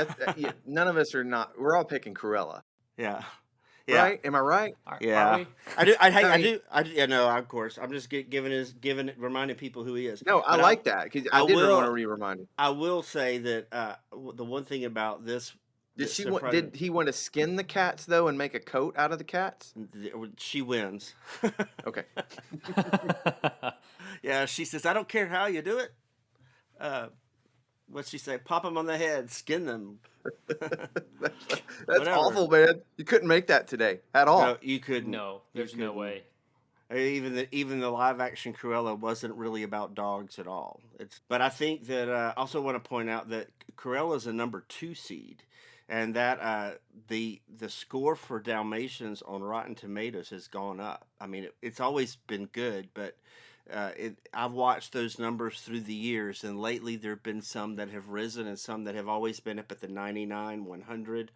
None of us are not. We're all picking Cruella, Yeah. right? Am I right? Are Yeah, we? I do. I mean- Yeah, no, of course. I'm just reminding people who he is. No, I But like that because I I did will- want to re-remind him. I will say that the one thing about this Did he want to skin the cats though and make a coat out of the cats? she wins. Okay. Yeah, she says, "I don't care how you do it." What's she say? Pop them on the head, skin them. That's Whatever. awful, man. You couldn't make that today at all. No, you couldn't. No, You there's no couldn't. way. Even the live action Cruella wasn't really about dogs at all. But I think that I also want to point out that Cruella is a number 2 seed, and that the score for Dalmatians on Rotten Tomatoes has gone up. I mean, it's always been good, but I've watched those numbers through the years, and lately there have been some that have risen and some that have always been up at the 99, 100,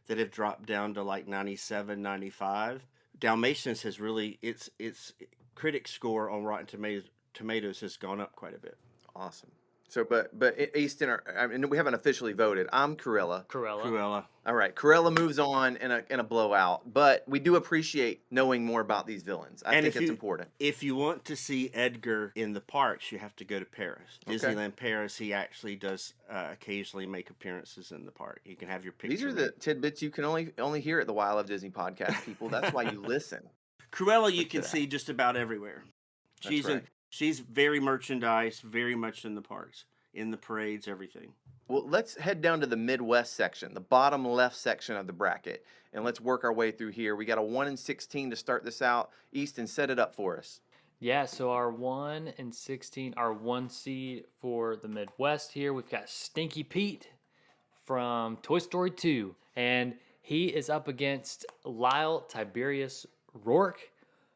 that have dropped down to like 97, 95. Dalmatians has really its critic score on Rotten Tomatoes has gone up quite a bit. Awesome. So, but Easton, I mean, we haven't officially voted. I'm Cruella. Cruella. All right, Cruella moves on in a blowout, but we do appreciate knowing more about these villains. I think it's important. If you want to see Edgar in the parks, you have to go to Paris. Okay. Disneyland Paris, he actually does occasionally make appearances in the park. You can have your picture. These are the tidbits you can only hear at the Why I Love Disney podcast, people. That's why you listen. Cruella you can see just about everywhere. That's right. She's very merchandise, very much in the parks, in the parades, everything. Well, let's head down to the Midwest section, the bottom left section of the bracket, and let's work our way through here. We got a 1-16 to start this out. Easton, set it up for us. Yeah, so our 1-16, our 1 seed for the Midwest here, we've got Stinky Pete from Toy Story 2, and he is up against Lyle Tiberius Rourke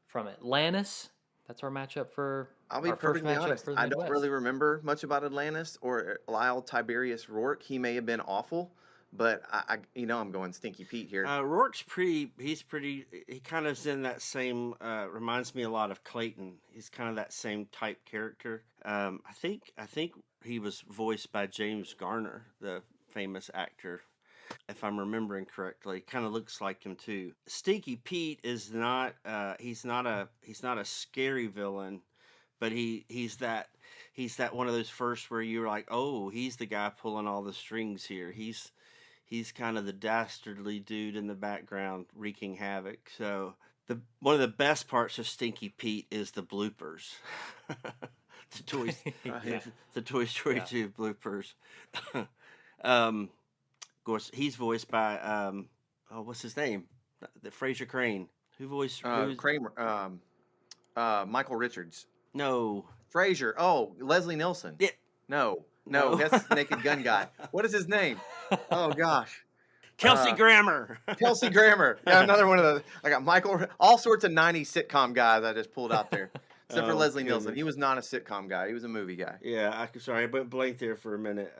from Atlantis. That's our matchup for I'll be our first perfectly matchup honest. for the I don't Midwest. really remember much about Atlantis or Lyle Tiberius Rourke. He may have been awful, but I'm going Stinky Pete here. Rourke's pretty. He kind of is in that same. Reminds me a lot of Clayton. He's kind of that same type character. I think he was voiced by James Garner, the famous actor. If I'm remembering correctly, kind of looks like him too. Stinky Pete is not. He's not a scary villain, but he's that one of those first where you're like, oh, he's the guy pulling all the strings here. He's kind of the dastardly dude in the background wreaking havoc. So The one of the best parts of Stinky Pete is the bloopers. the Toy Yeah, the Toy Story yeah. 2 bloopers. Of course, he's voiced by oh, what's his name? The Fraser Crane. Who's Kramer, Michael Richards, no. Frazier. Oh, Leslie Nielsen. Yeah, No, no, no. that's Naked Gun guy. What is his name? Oh gosh. Kelsey Uh, Grammer. Kelsey Grammer. Yeah, another one of those. I got Michael. All sorts of '90s sitcom guys I just pulled out there, except for Oh Leslie Nielsen. goodness. He was not a sitcom guy. He was a movie guy. Yeah, sorry, I went blank there for a minute.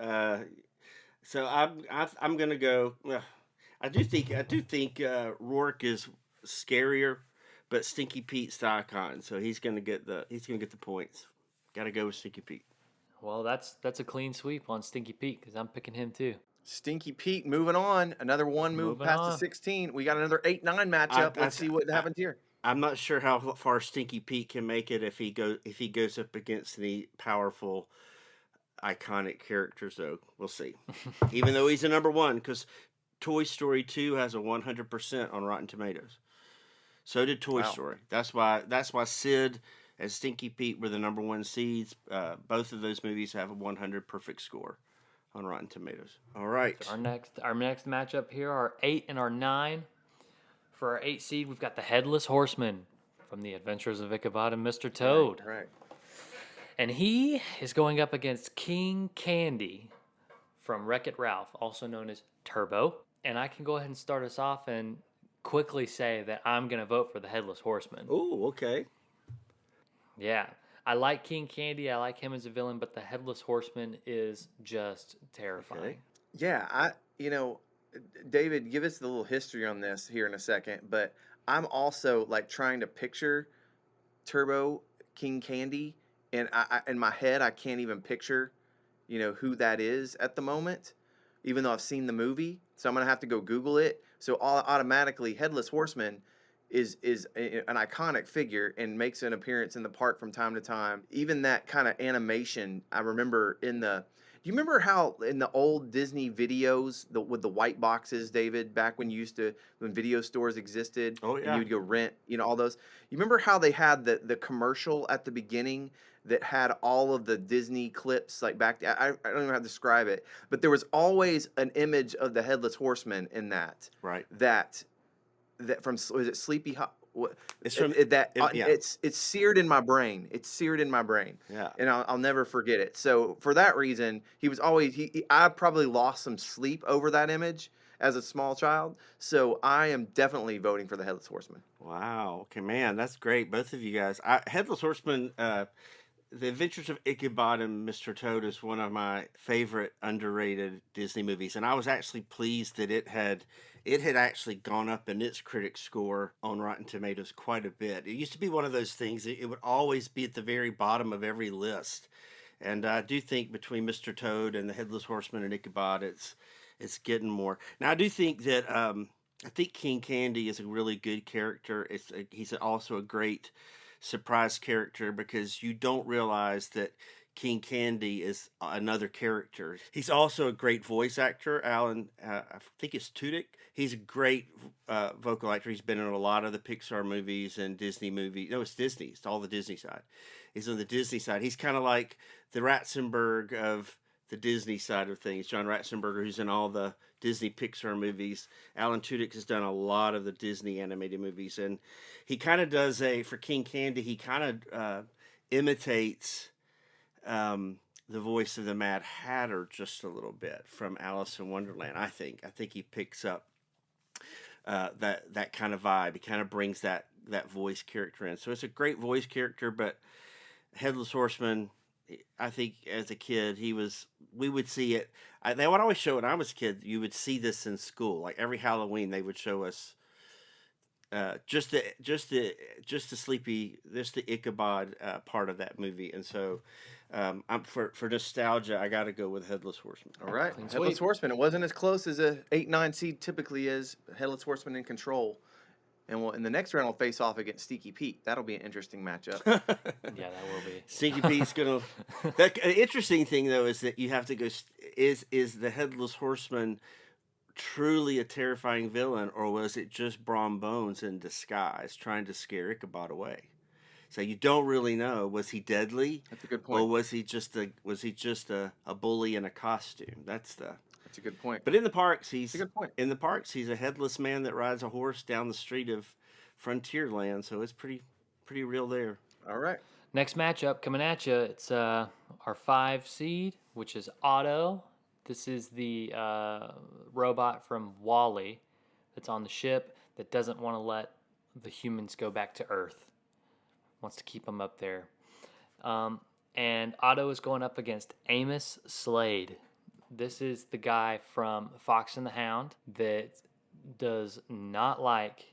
So I'm gonna go. I do think Rourke is scarier, but Stinky Pete's the icon, so he's gonna get the points. Got to go with Stinky Pete. Well, that's a clean sweep on Stinky Pete because I'm picking him too. Stinky Pete moving on. Another one move Moving past the on. 16. We got another 8-9 I, matchup. I, Let's see what I happens here. I'm not sure how far Stinky Pete can make it if he goes up against the powerful, iconic characters. Though we'll see. Even though he's a number one, because Toy Story 2 has a 100% on Rotten Tomatoes. So did Toy Wow. Story. That's why Sid and Stinky Pete were the number one seeds. Both of those movies have a 100 perfect score on Rotten Tomatoes. All right. So our next matchup here, our 8 and our 9. For our 8 seed, we've got the Headless Horseman from The Adventures of Ichabod and Mr. Toad. Right. And he is going up against King Candy from Wreck-It Ralph, also known as Turbo. And I can go ahead and start us off and quickly say that I'm going to vote for the Headless Horseman. Oh, okay. Yeah. I like King Candy. I like him as a villain, but the Headless Horseman is just terrifying. Okay. Yeah, David, give us the little history on this here in a second, but I'm also like trying to picture Turbo King Candy, and I in my head I can't even picture, who that is at the moment, even though I've seen the movie. So I'm gonna have to go Google it. So automatically, Headless Horseman is an iconic figure and makes an appearance in the park from time to time. Even that kind of animation, I remember Do you remember how in the old Disney videos, with the white boxes, David, back when video stores existed, Oh and yeah. you would go rent, all those? You remember how they had the commercial at the beginning that had all of the Disney clips, like I don't even know how to describe it, but there was always an image of the Headless Horseman in that. Right. That from, was it Sleepy It's from yeah. it's seared in my brain. It's seared in my brain. Yeah. And I'll never forget it. So for that reason, he was always I probably lost some sleep over that image as a small child. So I am definitely voting for the Headless Horseman. Wow. Okay, man, that's great. Both of you guys. Headless Horseman. The Adventures of Ichabod and Mr. Toad is one of my favorite underrated Disney movies, and I was actually pleased that it had actually gone up in its critic score on Rotten Tomatoes quite a bit. It used to be one of those things; it would always be at the very bottom of every list, and I do think between Mr. Toad and the Headless Horseman and Ichabod, it's getting more. Now I do think that I think King Candy is a really good character. He's also a great surprise character because you don't realize that King Candy is another character. He's also a great voice actor. Alan, I think it's Tudyk. He's a great vocal actor. He's been in a lot of the Pixar movies and Disney movies. No, it's Disney. It's all the Disney side. He's on the Disney side. He's kind of like the Ratzenberg of the Disney side of things. John Ratzenberger, who's in all the Disney Pixar movies. Alan Tudyk has done a lot of the Disney animated movies, and he kind of does for King Candy. He kind of imitates the voice of the Mad Hatter just a little bit from Alice in Wonderland. I think he picks up that kind of vibe. He kind of brings that voice character in. So it's a great voice character, but Headless Horseman, I think as a kid, we would see it. They would always show it when I was a kid. You would see this in school. Like every Halloween, they would show us just the Ichabod part of that movie. And so I'm for nostalgia, I got to go with Headless Horseman. All right. Clean Headless sweep. Horseman. It wasn't as close as a 8-9 seed typically is. Headless Horseman in control. And in the next round, we'll face off against Stinky Pete. That'll be an interesting matchup. Yeah, that will be. Stinky Pete's gonna. The interesting thing though is that you have to go. Is the Headless Horseman truly a terrifying villain, or was it just Brom Bones in disguise trying to scare Ichabod away? So you don't really know. Was he deadly, That's a good or point. was he just a bully in a costume? That's a good point. But in the parks, That's a good point. he's a headless man that rides a horse down the street of Frontierland. So it's pretty real there. All right. Next matchup coming at you. It's our 5 seed, which is Otto. This is the robot from Wall-E that's on the ship that doesn't want to let the humans go back to Earth. Wants to keep them up there. And Otto is going up against Amos Slade. This is the guy from Fox and the Hound that does not like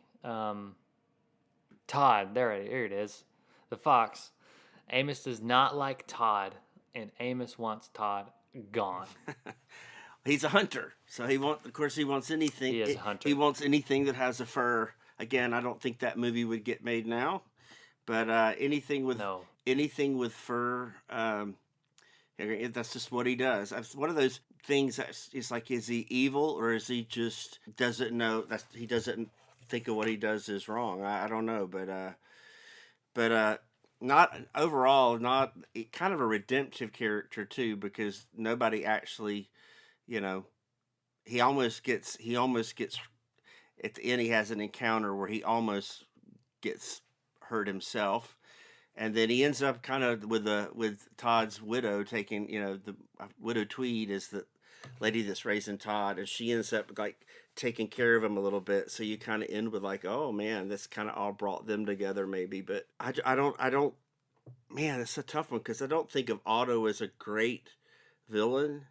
Todd. There it is. The fox. Amos does not like Todd, and Amos wants Todd gone. He's a hunter, so he wants anything. He is a hunter. He wants anything that has a fur. Again, I don't think that movie would get made now, but anything with fur, that's just what he does. It's one of those things that's it's like, is he evil, or is he just doesn't know that he doesn't think of what he does is wrong? I don't know, but not overall, not kind of a redemptive character too, because nobody actually, you know, he almost gets at the end. He has an encounter where he almost gets hurt himself, and then he ends up kind of with Todd's widow taking, the widow Tweed is the lady that's raising Todd, and she ends up like taking care of him a little bit. So you kind of end with like, oh man, this kind of all brought them together maybe. But I don't, man, it's a tough one, because I don't think of Otto as a great villain.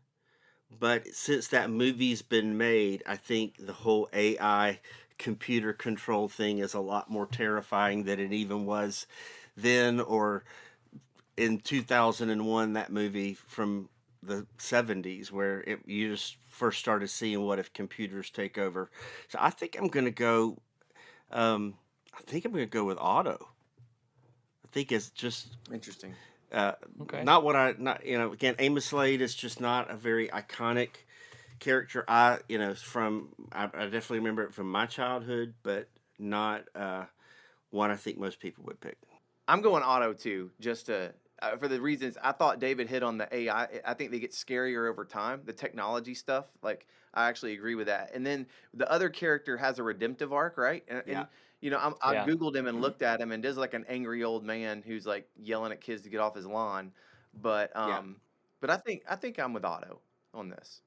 But since that movie's been made, I think the whole AI computer control thing is a lot more terrifying than it even was then, or in 2001, that movie from the 70s, where you just first started seeing what if computers take over. So I think I'm gonna go. With Otto. I think it's just Interesting. Okay. not what I not again. Amos Slade is just not a very iconic character. I definitely remember it from my childhood, but not one I think most people would pick. I'm going Otto too, just to for the reasons I thought David hit on the AI. I think they get scarier over time. The technology stuff, like I actually agree with that. And then the other character has a redemptive arc, right? Yeah. I Yeah. googled him and looked at him, and does like an angry old man who's like yelling at kids to get off his lawn. But Yeah. but I think I'm with Otto on this.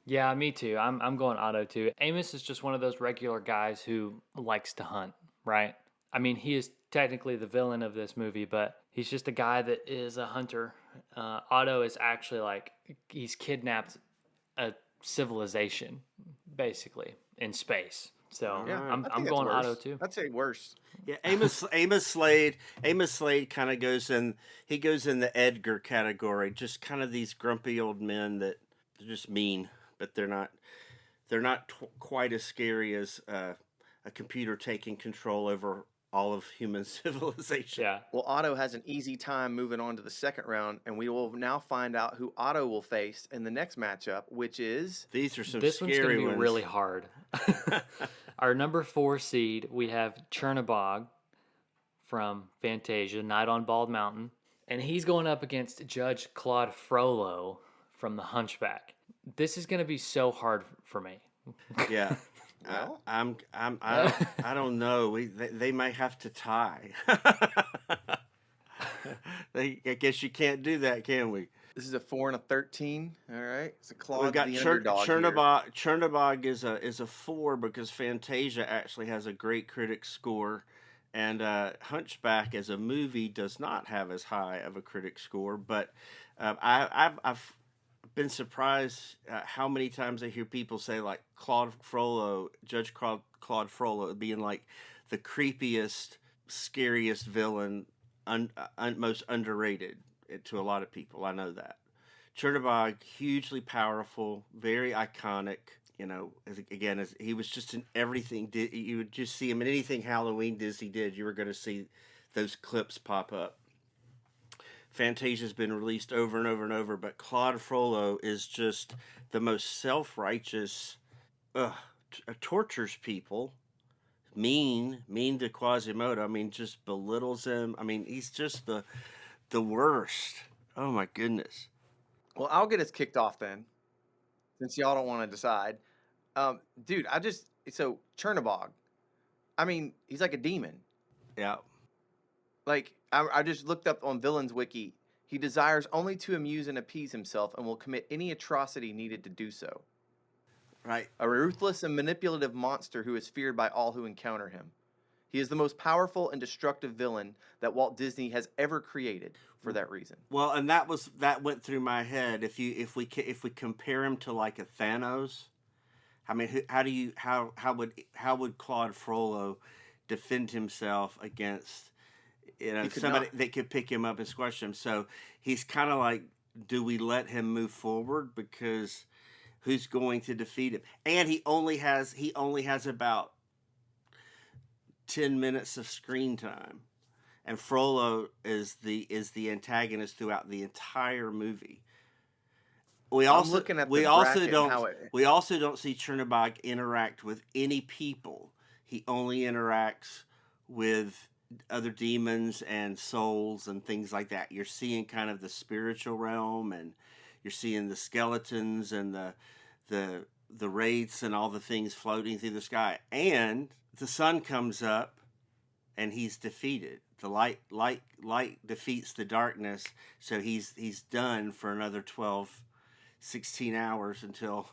Yeah, me too. I'm going Otto too. Amos is just one of those regular guys who likes to hunt, right? I mean, he is technically the villain of this movie, but he's just a guy that is a hunter. Otto is actually like he's kidnapped a civilization, basically in space. So Yeah, I'm I think that's going worse. Otto too. I'd say worse. Yeah, Amos Slade kind of goes in. He goes in the Edgar category. Just kind of these grumpy old men that they're just mean, but they're not. They're not quite as scary as a computer taking control over all of human civilization. Yeah. Well, Otto has an easy time moving on to the second round, and we will now find out who Otto will face in the next matchup, which is These are some This one's scary going to be ones. really hard. Our number 4 seed, we have Chernabog from Fantasia, Night on Bald Mountain. And he's going up against Judge Claude Frollo from The Hunchback. This is going to be so hard for me. Yeah. well. I don't know. They might have to tie. I guess you can't do that, can we? This is a 4 and a 13. All right, it's a Claude We've got the underdog here. Chernabog is a 4 because Fantasia actually has a great critic score, and Hunchback as a movie does not have as high of a critic score. But I've been surprised how many times I hear people say like Judge Claude Frollo being like the creepiest, scariest villain, most underrated to a lot of people. I know that. Chernabog, hugely powerful, very iconic. As he was just in everything. You would just see him in anything Halloween Disney did. You were going to see those clips pop up. Fantasia's been released over and over and over, but Claude Frollo is just the most self-righteous uh, tortures people, mean to Quasimodo. I mean, just belittles him. I mean, he's just the worst. Oh my goodness. Well, I'll get us kicked off then, since y'all don't want to decide. Dude, so Chernabog. I mean, he's like a demon. Yeah. Like I just looked up on Villains Wiki. He desires only to amuse and appease himself, and will commit any atrocity needed to do so. Right. A ruthless and manipulative monster who is feared by all who encounter him. He is the most powerful and destructive villain that Walt Disney has ever created for that reason. Well, and that went through my head. If we compare him to like a Thanos, I mean, how would Claude Frollo defend himself against somebody not. that could pick him up and squash him? So he's kind of like, do we let him move forward, because who's going to defeat him? And he only has about 10 minutes of screen time, and Frollo is the antagonist throughout the entire movie. We also looking at we the also bracket and don't how it- we also don't see Chernabog interact with any people. He only interacts with other demons and souls and things like that. You're seeing kind of the spiritual realm, and you're seeing the skeletons and the wraiths and all the things floating through the sky. And the sun comes up and he's defeated. The light defeats the darkness, so he's done for another 12, 16 hours until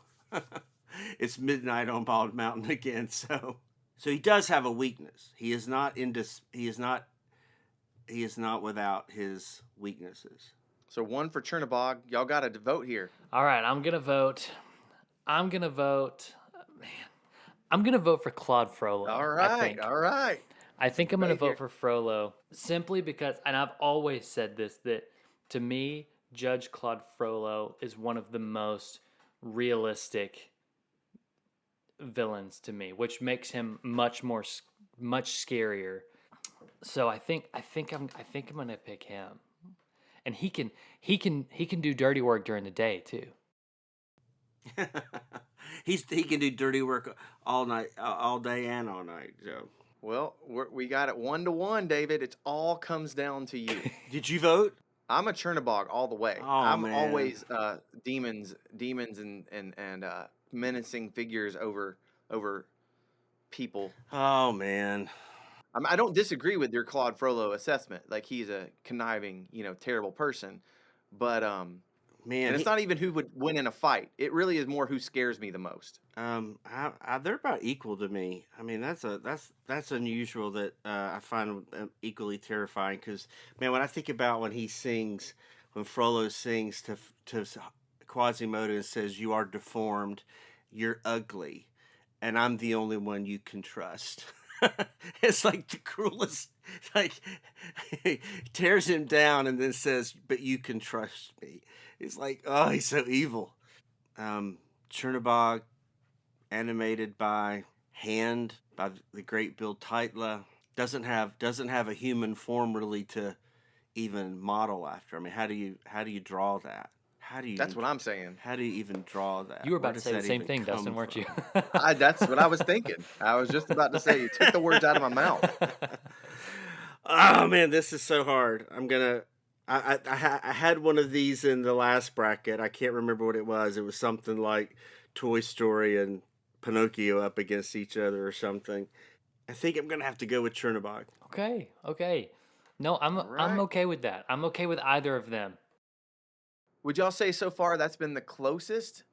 it's midnight on Bald Mountain again. So he does have a weakness. He is not without his weaknesses. So one for Chernabog. Y'all got to vote here. All right, I'm gonna vote. Man, I'm gonna vote for Claude Frollo. All I think. right. I think I'm gonna Right here. vote for Frollo simply because, and I've always said this, that to me, Judge Claude Frollo is one of the most realistic villains to me, which makes him much scarier. So I think I'm gonna pick him, and he can do dirty work during the day too. He can do dirty work all night, all day, and all night. So. Well, we got it 1-1, David. It all comes down to you. Did you vote? I'm a Chernabog all the way. Oh, I'm man. always demons and menacing figures over people. Oh man. I don't disagree with your Claude Frollo assessment. Like, he's a conniving, terrible person, but Man, and it's not even who would win in a fight. It really is more who scares me the most. they're about equal to me. I mean, that's unusual that I find equally terrifying. Because man, when I think about when Frollo sings to Quasimodo and says, "You are deformed, you're ugly, and I'm the only one you can trust." It's like the cruelest. Like, he tears him down and then says, "But you can trust me." It's like, oh, he's so evil. Chernabog, animated by hand by the great Bill Teitla, doesn't have a human form really to even model after. I mean, how do you draw that? That's what I'm saying. How do you even draw that? You were Where about to does say the that same even thing, come Dustin, weren't you? from? That's what I was thinking. I was just about to say, you took the words out of my mouth. Oh man, this is so hard. I had one of these in the last bracket. I can't remember what it was. It was something like Toy Story and Pinocchio up against each other or something. I think I'm gonna have to go with Chernabog. Okay. No, I'm Alright. okay with that. I'm okay with either of them. Would y'all say so far that's been the closest?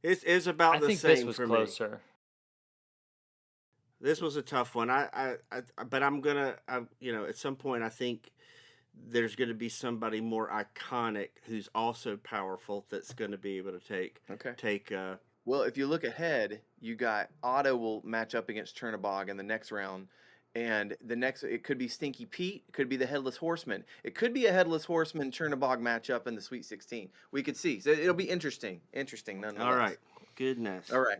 It's about I the think same this was for me. closer. This was a tough one. But I'm gonna, at some point, I think there's going to be somebody more iconic who's also powerful that's going to be able to take. Well, if you look ahead, you got Otto will match up against Chernabog in the next round. And it could be Stinky Pete. It could be the Headless Horseman. It could be a Headless Horseman Chernabog matchup in the Sweet 16. We could see. So it'll be interesting. Interesting, nonetheless. All right. Goodness. All right.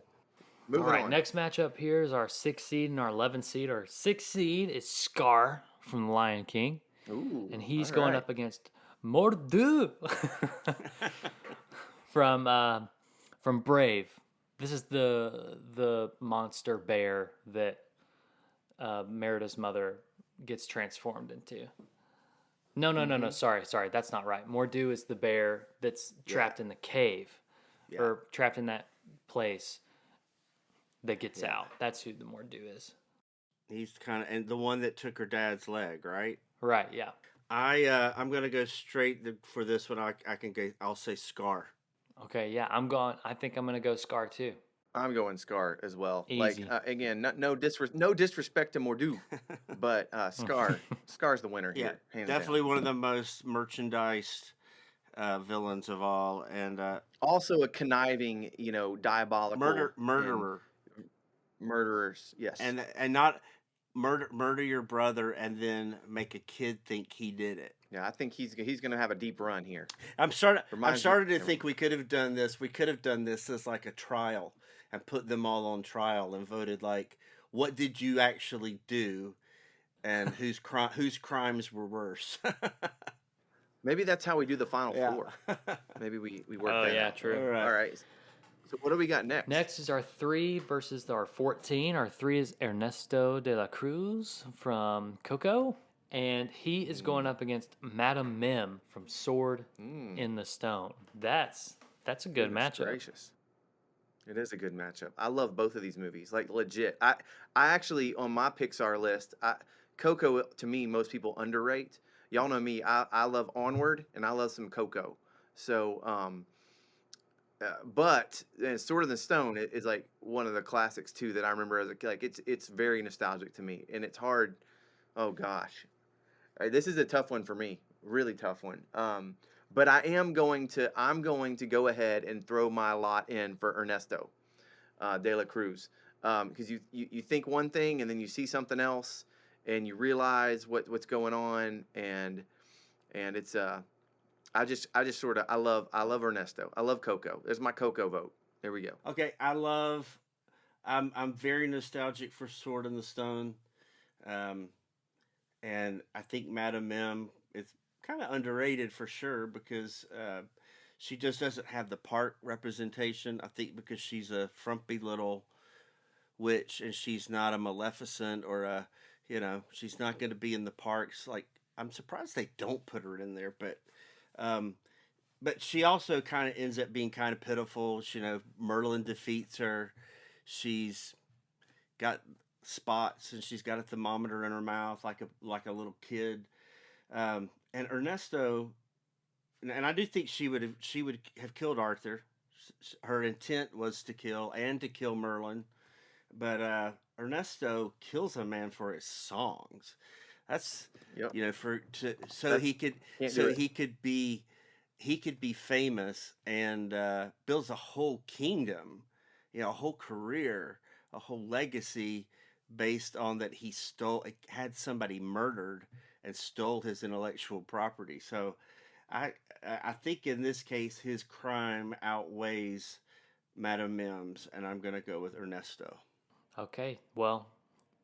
Moving All right, on. next matchup here is our 6th seed and our 11th seed. Our 6th seed is Scar from The Lion King. Ooh, And he's all going right. up against Mordu from Brave. This is the monster bear that Merida's mother gets transformed into. No. Sorry. That's not right. Mordu is the bear that's trapped in the cave, Yeah. or trapped in that place that gets Yeah. out. That's who the Mordu is. He's kind of and the one that took her dad's leg, right? Right. Yeah. I'm gonna go straight for this one. I can go. I'll say Scar. Okay. Yeah. I'm going. I think I'm gonna go Scar too. I'm going Scar as well. Easy. Like again, no disrespect to Mordu, but Scar's the winner Yeah, here, hands definitely down. one of the most merchandised villains of all, and Also a conniving, diabolical and murderer, murderers. Yes. and not murder your brother and then make a kid think he did it. Yeah, I think he's gonna have a deep run here. I'm starting Reminds to me. think we could have done this. We could have done this as like a trial and put them all on trial and voted like, what did you actually do, and whose crimes were worse. Maybe that's how we do the final Yeah. four. Maybe we work Oh, that yeah, out. true. All right. All right. So what do we got next? Next is our 3 versus our 14. Our 3 is Ernesto de la Cruz from Coco, and he is going up against Madame Mim from Sword in the Stone. That's a good Goodness matchup. gracious. It is a good matchup. I love both of these movies. Like legit. I actually on my Pixar list, Coco to me most people underrate. Y'all know me. I love Onward and I love some Coco. So but Sword in the Stone is like one of the classics too that I remember as a kid. Like it's very nostalgic to me, and it's hard. Oh gosh, this is a tough one for me, really tough one. But I'm going to go ahead and throw my lot in for Ernesto de la Cruz, because you think one thing and then you see something else, and you realize what's going on, and it's I just sort of I love Ernesto. I love Coco. There's my Coco vote. There we go. Okay, I'm very nostalgic for Sword in the Stone, and I think Madame Mim is kind of underrated for sure because she just doesn't have the park representation. I think because she's a frumpy little witch and she's not a Maleficent or she's not going to be in the parks. Like I'm surprised they don't put her in there, but she also kind of ends up being kind of pitiful. Merlin defeats her. She's got spots and she's got a thermometer in her mouth like a little kid. And Ernesto, and I do think she would have killed Arthur. Her intent was to kill Merlin, but Ernesto kills a man for his songs. That's Yep. he could be famous and builds a whole kingdom, a whole career, a whole legacy based on that he had somebody murdered and stole his intellectual property. So I think in this case his crime outweighs Madame Mim's, and I'm going to go with Ernesto. Okay, well,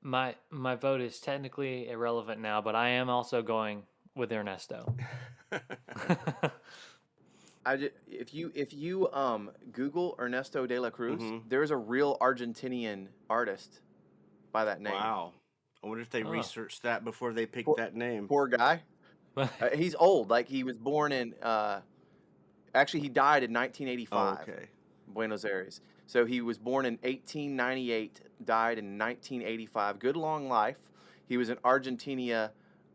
my vote is technically irrelevant now, but I am also going with Ernesto. If you Google Ernesto de la Cruz, Mhm. there's a real Argentinian artist by that name. Wow. I wonder if they Oh. researched that before they picked Poor- that name. Poor guy. He's old. Like he was born in. Actually, he died in 1985. Oh, okay. Buenos Aires. So he was born in 1898, died in 1985. Good long life. He was an Argentinian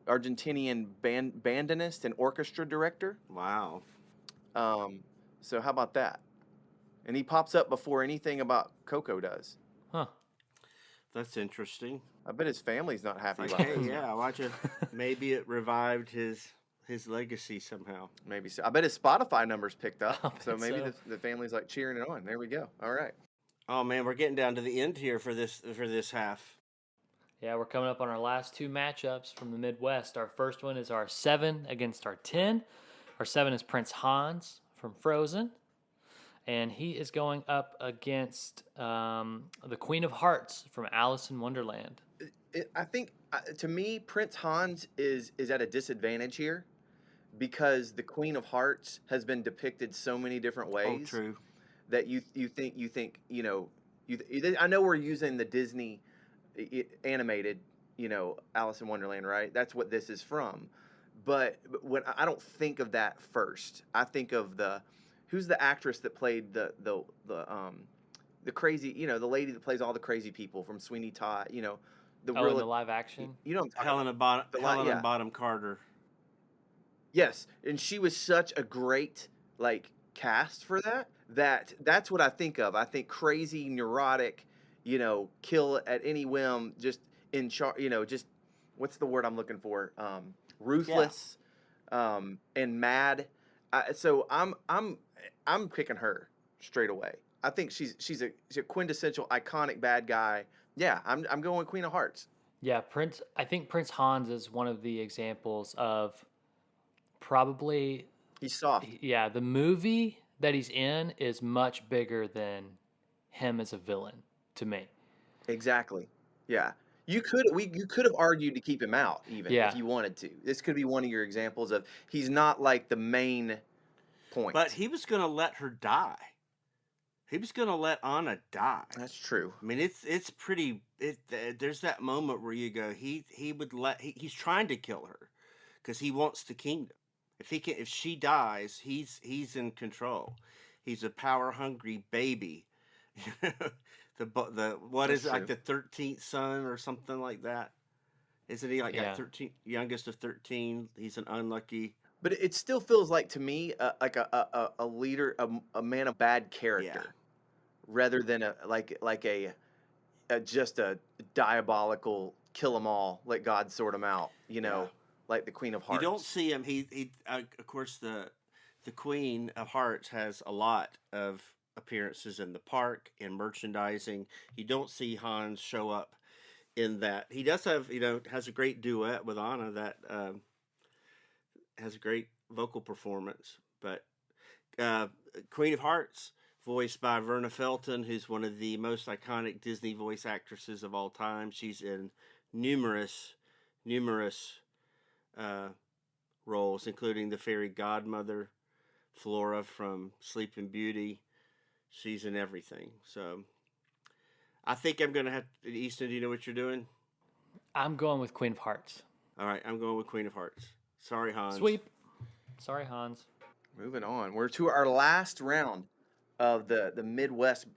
bandinist and orchestra director. Wow. So how about that? And he pops up before anything about Coco does. Huh. That's interesting. I bet his family's not happy Like, about hey, this. yeah, watch it. Maybe it revived his legacy somehow. Maybe so. I bet his Spotify numbers picked up. I So bet maybe so. the family's like cheering it on. There we go. All right. Oh man, we're getting down to the end here for this half. Yeah, we're coming up on our last 2 matchups from the Midwest. Our first one is our 7 against our 10. Our 7 is Prince Hans from Frozen, and he is going up against the Queen of Hearts from Alice in Wonderland. I think to me, Prince Hans is at a disadvantage here because the Queen of Hearts has been depicted so many different Oh, ways true. that you think I know we're using the Disney animated, Alice in Wonderland, right? That's what this is from. But when I don't think of that first, I think of who's the actress that played the crazy, the lady that plays all the crazy people from Sweeney Todd, the Oh, in real, the live action? what I'm talking about, Helena yeah, Bottom Carter. yes, and she was such a great like cast for that's what I think of. I think crazy, neurotic, kill at any whim, just in charge, just what's the word I'm looking for? Yeah. Ruthless, and mad. So I'm picking her straight away. I think she's a quintessential iconic bad guy. Yeah, I'm going Queen of Hearts. Yeah, I think Prince Hans is one of the examples of probably, He's soft. yeah, the movie that he's in is much bigger than him as a villain to me. Exactly. Yeah. You could have argued to keep him out even if Yeah. you wanted to. This could be one of your examples of he's not like the main But point. he was going to let her die. He was going to let Anna die. That's true. I mean, it's pretty. There's that moment where you go, he would he's trying to kill her because he wants the kingdom. If she dies, he's in control. He's a power hungry baby. The what That's is it, like true. the 13th son or something like that? Isn't he like got Yeah. 13, youngest of 13? He's an unlucky. But it still feels like to me like a leader, a man of bad Yeah. character, rather than a just a diabolical kill 'em all, let God sort 'em out, Yeah. like the Queen of You don't Hearts. see him. He of course the Queen of Hearts has a lot of appearances in the park and merchandising. You don't see Hans show up in that. He does have has a great duet with Anna that has a great vocal performance. But uh, Queen of Hearts, voiced by Verna Felton, who's one of the most iconic Disney voice actresses of all time. She's in numerous uh, roles, including the fairy godmother, Flora from Sleeping Beauty. She's in everything. So I think I'm going to have. Easton, do you know what you're doing? I'm going with Queen of Hearts. All right, I'm going with Queen of Hearts. Sorry, Hans. Sweep. Sorry, Hans. Moving on. We're to our last round of the Midwest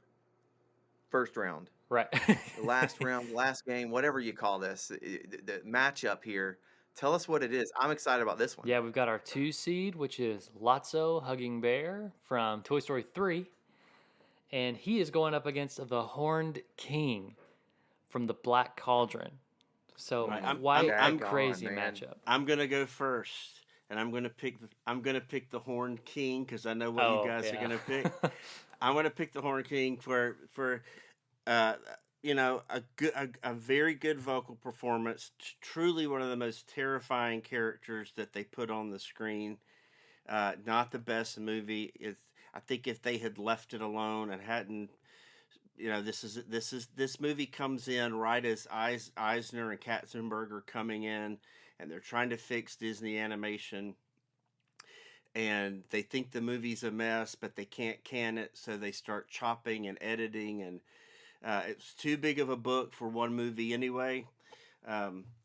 first round. Right. The last round, last game, whatever you call this, the matchup here. Tell us what it is. I'm excited about this one. Yeah, we've got our 2 seed, which is Lotso Hugging Bear from Toy Story 3. And he is going up against the Horned King from the Black Cauldron. So Right, white Daggone, crazy man. matchup. I'm gonna go first, and I'm gonna pick the Horned King because I know what you guys are gonna pick. I'm gonna pick the Horned King for a very good vocal performance. Truly one of the most terrifying characters that they put on the screen. Not the best movie. I think if they had left it alone and hadn't, this movie comes in right as Eisner and Katzenberg are coming in, and they're trying to fix Disney animation, and they think the movie's a mess, but they can't can it, so they start chopping and editing, and it's too big of a book for one movie anyway.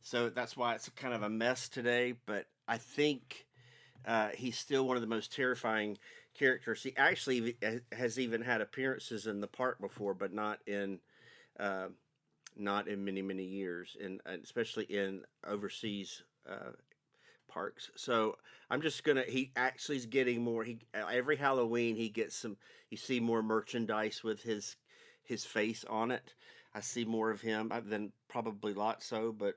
So that's why it's kind of a mess today. But I think he's still one of the most terrifying characters. He actually has even had appearances in the park before, but not in many years, and especially in overseas parks. So I'm just gonna. He actually is getting more. He every Halloween he gets some. You see more merchandise with his face on it. I see more of him than probably Lotso, but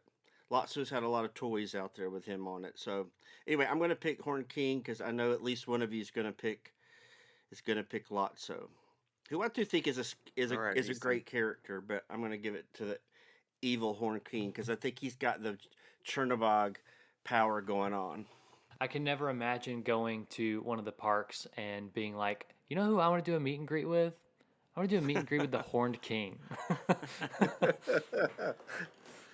Lotso's had a lot of toys out there with him on it. So anyway, I'm going to pick Horn King because I know at least one of you is going to pick Lotso, who I do think is All right, a Easton. great character, but I'm going to give it to the evil Horn King because I think he's got the Chernobog power going on. I can never imagine going to one of the parks and being like, you know who I want to do a meet and greet with? I want to do a meet and greet with the Horned King.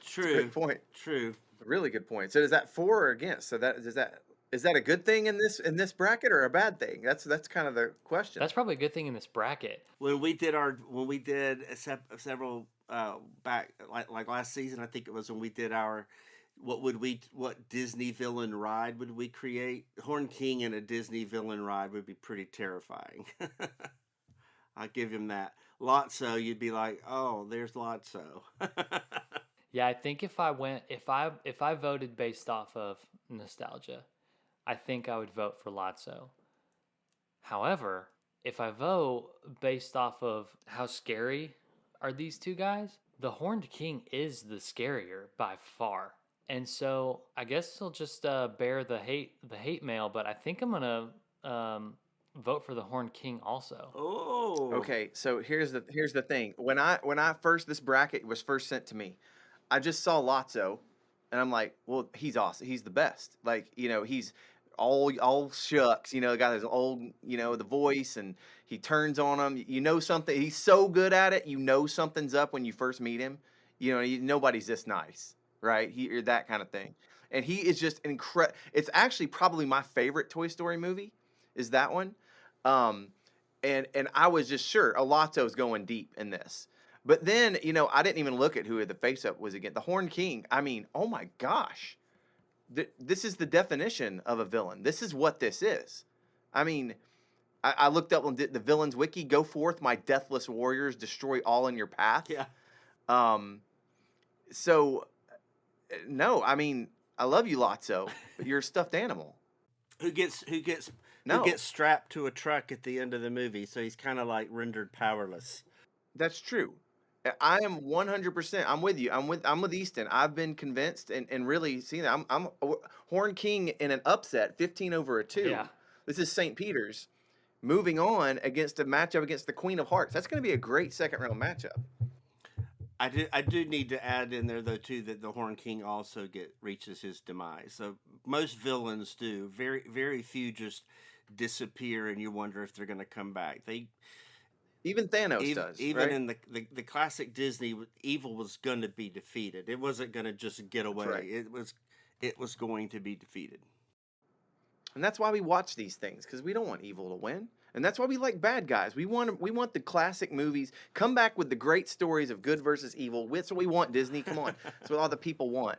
True. Good point. True. Really good point. So is that for or against? So that does that Is that a good thing in this bracket or a bad thing? That's kind of the question. That's probably a good thing in this bracket. When we did several back like last season, I think it was when we did our what Disney villain ride would we create? Horn King in a Disney villain ride would be pretty terrifying. I'll give him that. Lotso, you'd be like, oh, there's Lotso. Yeah, I think if I voted based off of nostalgia, I think I would vote for Lotso. However, if I vote based off of how scary are these two guys, the Horned King is the scarier by far. And so I guess he'll just bear the hate mail, but I think I'm gonna vote for the Horned King also. Oh, Okay, so here's the thing. When I first this bracket was first sent to me, I just saw Lotso, and I'm like, well, he's awesome. He's the best. Like, he's all shucks. Got his old, the voice, and he turns on him. Something. He's so good at it. Something's up when you first meet him. Nobody's this nice, right? Or that kind of thing. And he is just incredible. It's actually probably my favorite Toy Story movie. Is that one? And I was just sure Alato's going deep in this. But then, I didn't even look at who the face-up was again. The Horned King, I mean, oh my gosh. This is the definition of a villain. This is what this is. I mean, I looked up on the Villains Wiki. Go forth, my deathless warriors, destroy all in your path. yeah. So, no, I mean, I love you, Lotso, but you're a stuffed animal. Who gets No. strapped to a truck at the end of the movie, so he's kind of like rendered powerless. That's true. I am 100%. I'm with you. I'm with Easton. I've been convinced and really seen that. I'm Horn King in an upset, 15-2. Yeah. This is St. Peter's moving on against a matchup against the Queen of Hearts. That's going to be a great second round matchup. I do need to add in there though too that the Horn King also reaches his demise. So most villains do. Very very few just disappear and you wonder if they're going to come back. Even Thanos does. Even right? in the classic Disney, evil was going to be defeated. It wasn't going to just get away. Right. It was going to be defeated. And that's why we watch these things, because we don't want evil to win. And that's why we like bad guys. We want the classic movies. Come back with the great stories of good versus evil. That's what we want, Disney. Come on. That's what all the people want.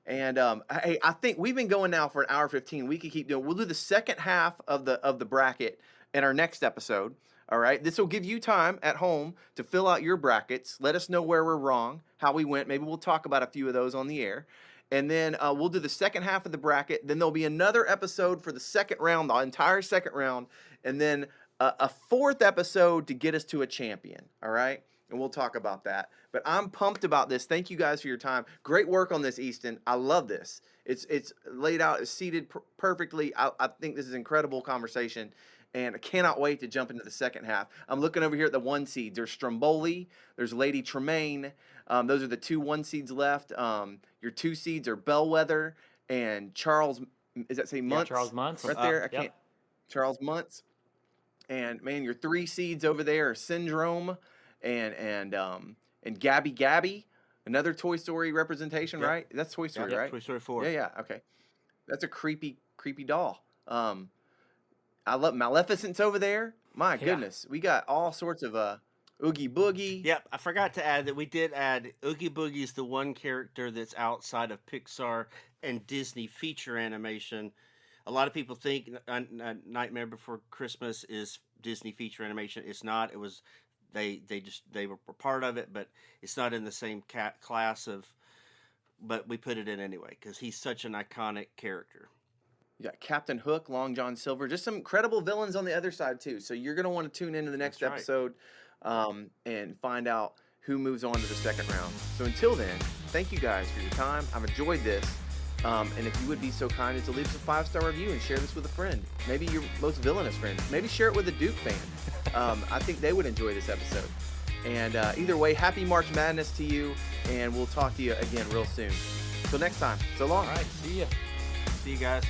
And hey, I think we've been going now for an hour 15. We could keep doing. We'll do the second half of the bracket in our next episode. All right. This will give you time at home to fill out your brackets. Let us know where we're wrong, how we went. Maybe we'll talk about a few of those on the air. And then we'll do the second half of the bracket. Then there'll be another episode for the second round, the entire second round. And then a fourth episode to get us to a champion. All right? And we'll talk about that. But I'm pumped about this. Thank you guys for your time. Great work on this, Easton. I love this. It's laid out, it's seated perfectly. I think this is an incredible conversation. And I cannot wait to jump into the second half. I'm looking over here at the 1 seeds. There's Stromboli. There's Lady Tremaine. Those are the 2 1 seeds left. Your 2 seeds are Bellwether and Charles. Is that say Muntz? Yeah, Charles Muntz. Right there. I Yep. can't. Charles Muntz. And man, your 3 seeds over there are Syndrome and Gabby. Another Toy Story representation, Yep. right? That's Toy Story, Yep, right? Toy Story 4. Yeah. Okay. That's a creepy doll. I love Maleficent's over there. My goodness, we got all sorts of Oogie Boogie. Yep, I forgot to add that we did add Oogie Boogie's the one character that's outside of Pixar and Disney feature animation. A lot of people think Nightmare Before Christmas is Disney feature animation. It's not. It was they were part of it, but it's not in the same class of. But we put it in anyway because he's such an iconic character. You got Captain Hook, Long John Silver, just some incredible villains on the other side too. So you're gonna want to tune into the next That's right. episode and find out who moves on to the second round. So until then, thank you guys for your time. I've enjoyed this. And if you would be so kind as to leave us a 5-star review and share this with a friend, maybe your most villainous friend, maybe share it with a Duke fan. I think they would enjoy this episode. And either way, happy March Madness to you, and we'll talk to you again real soon. Till next time, so long. All right, see ya. See you guys.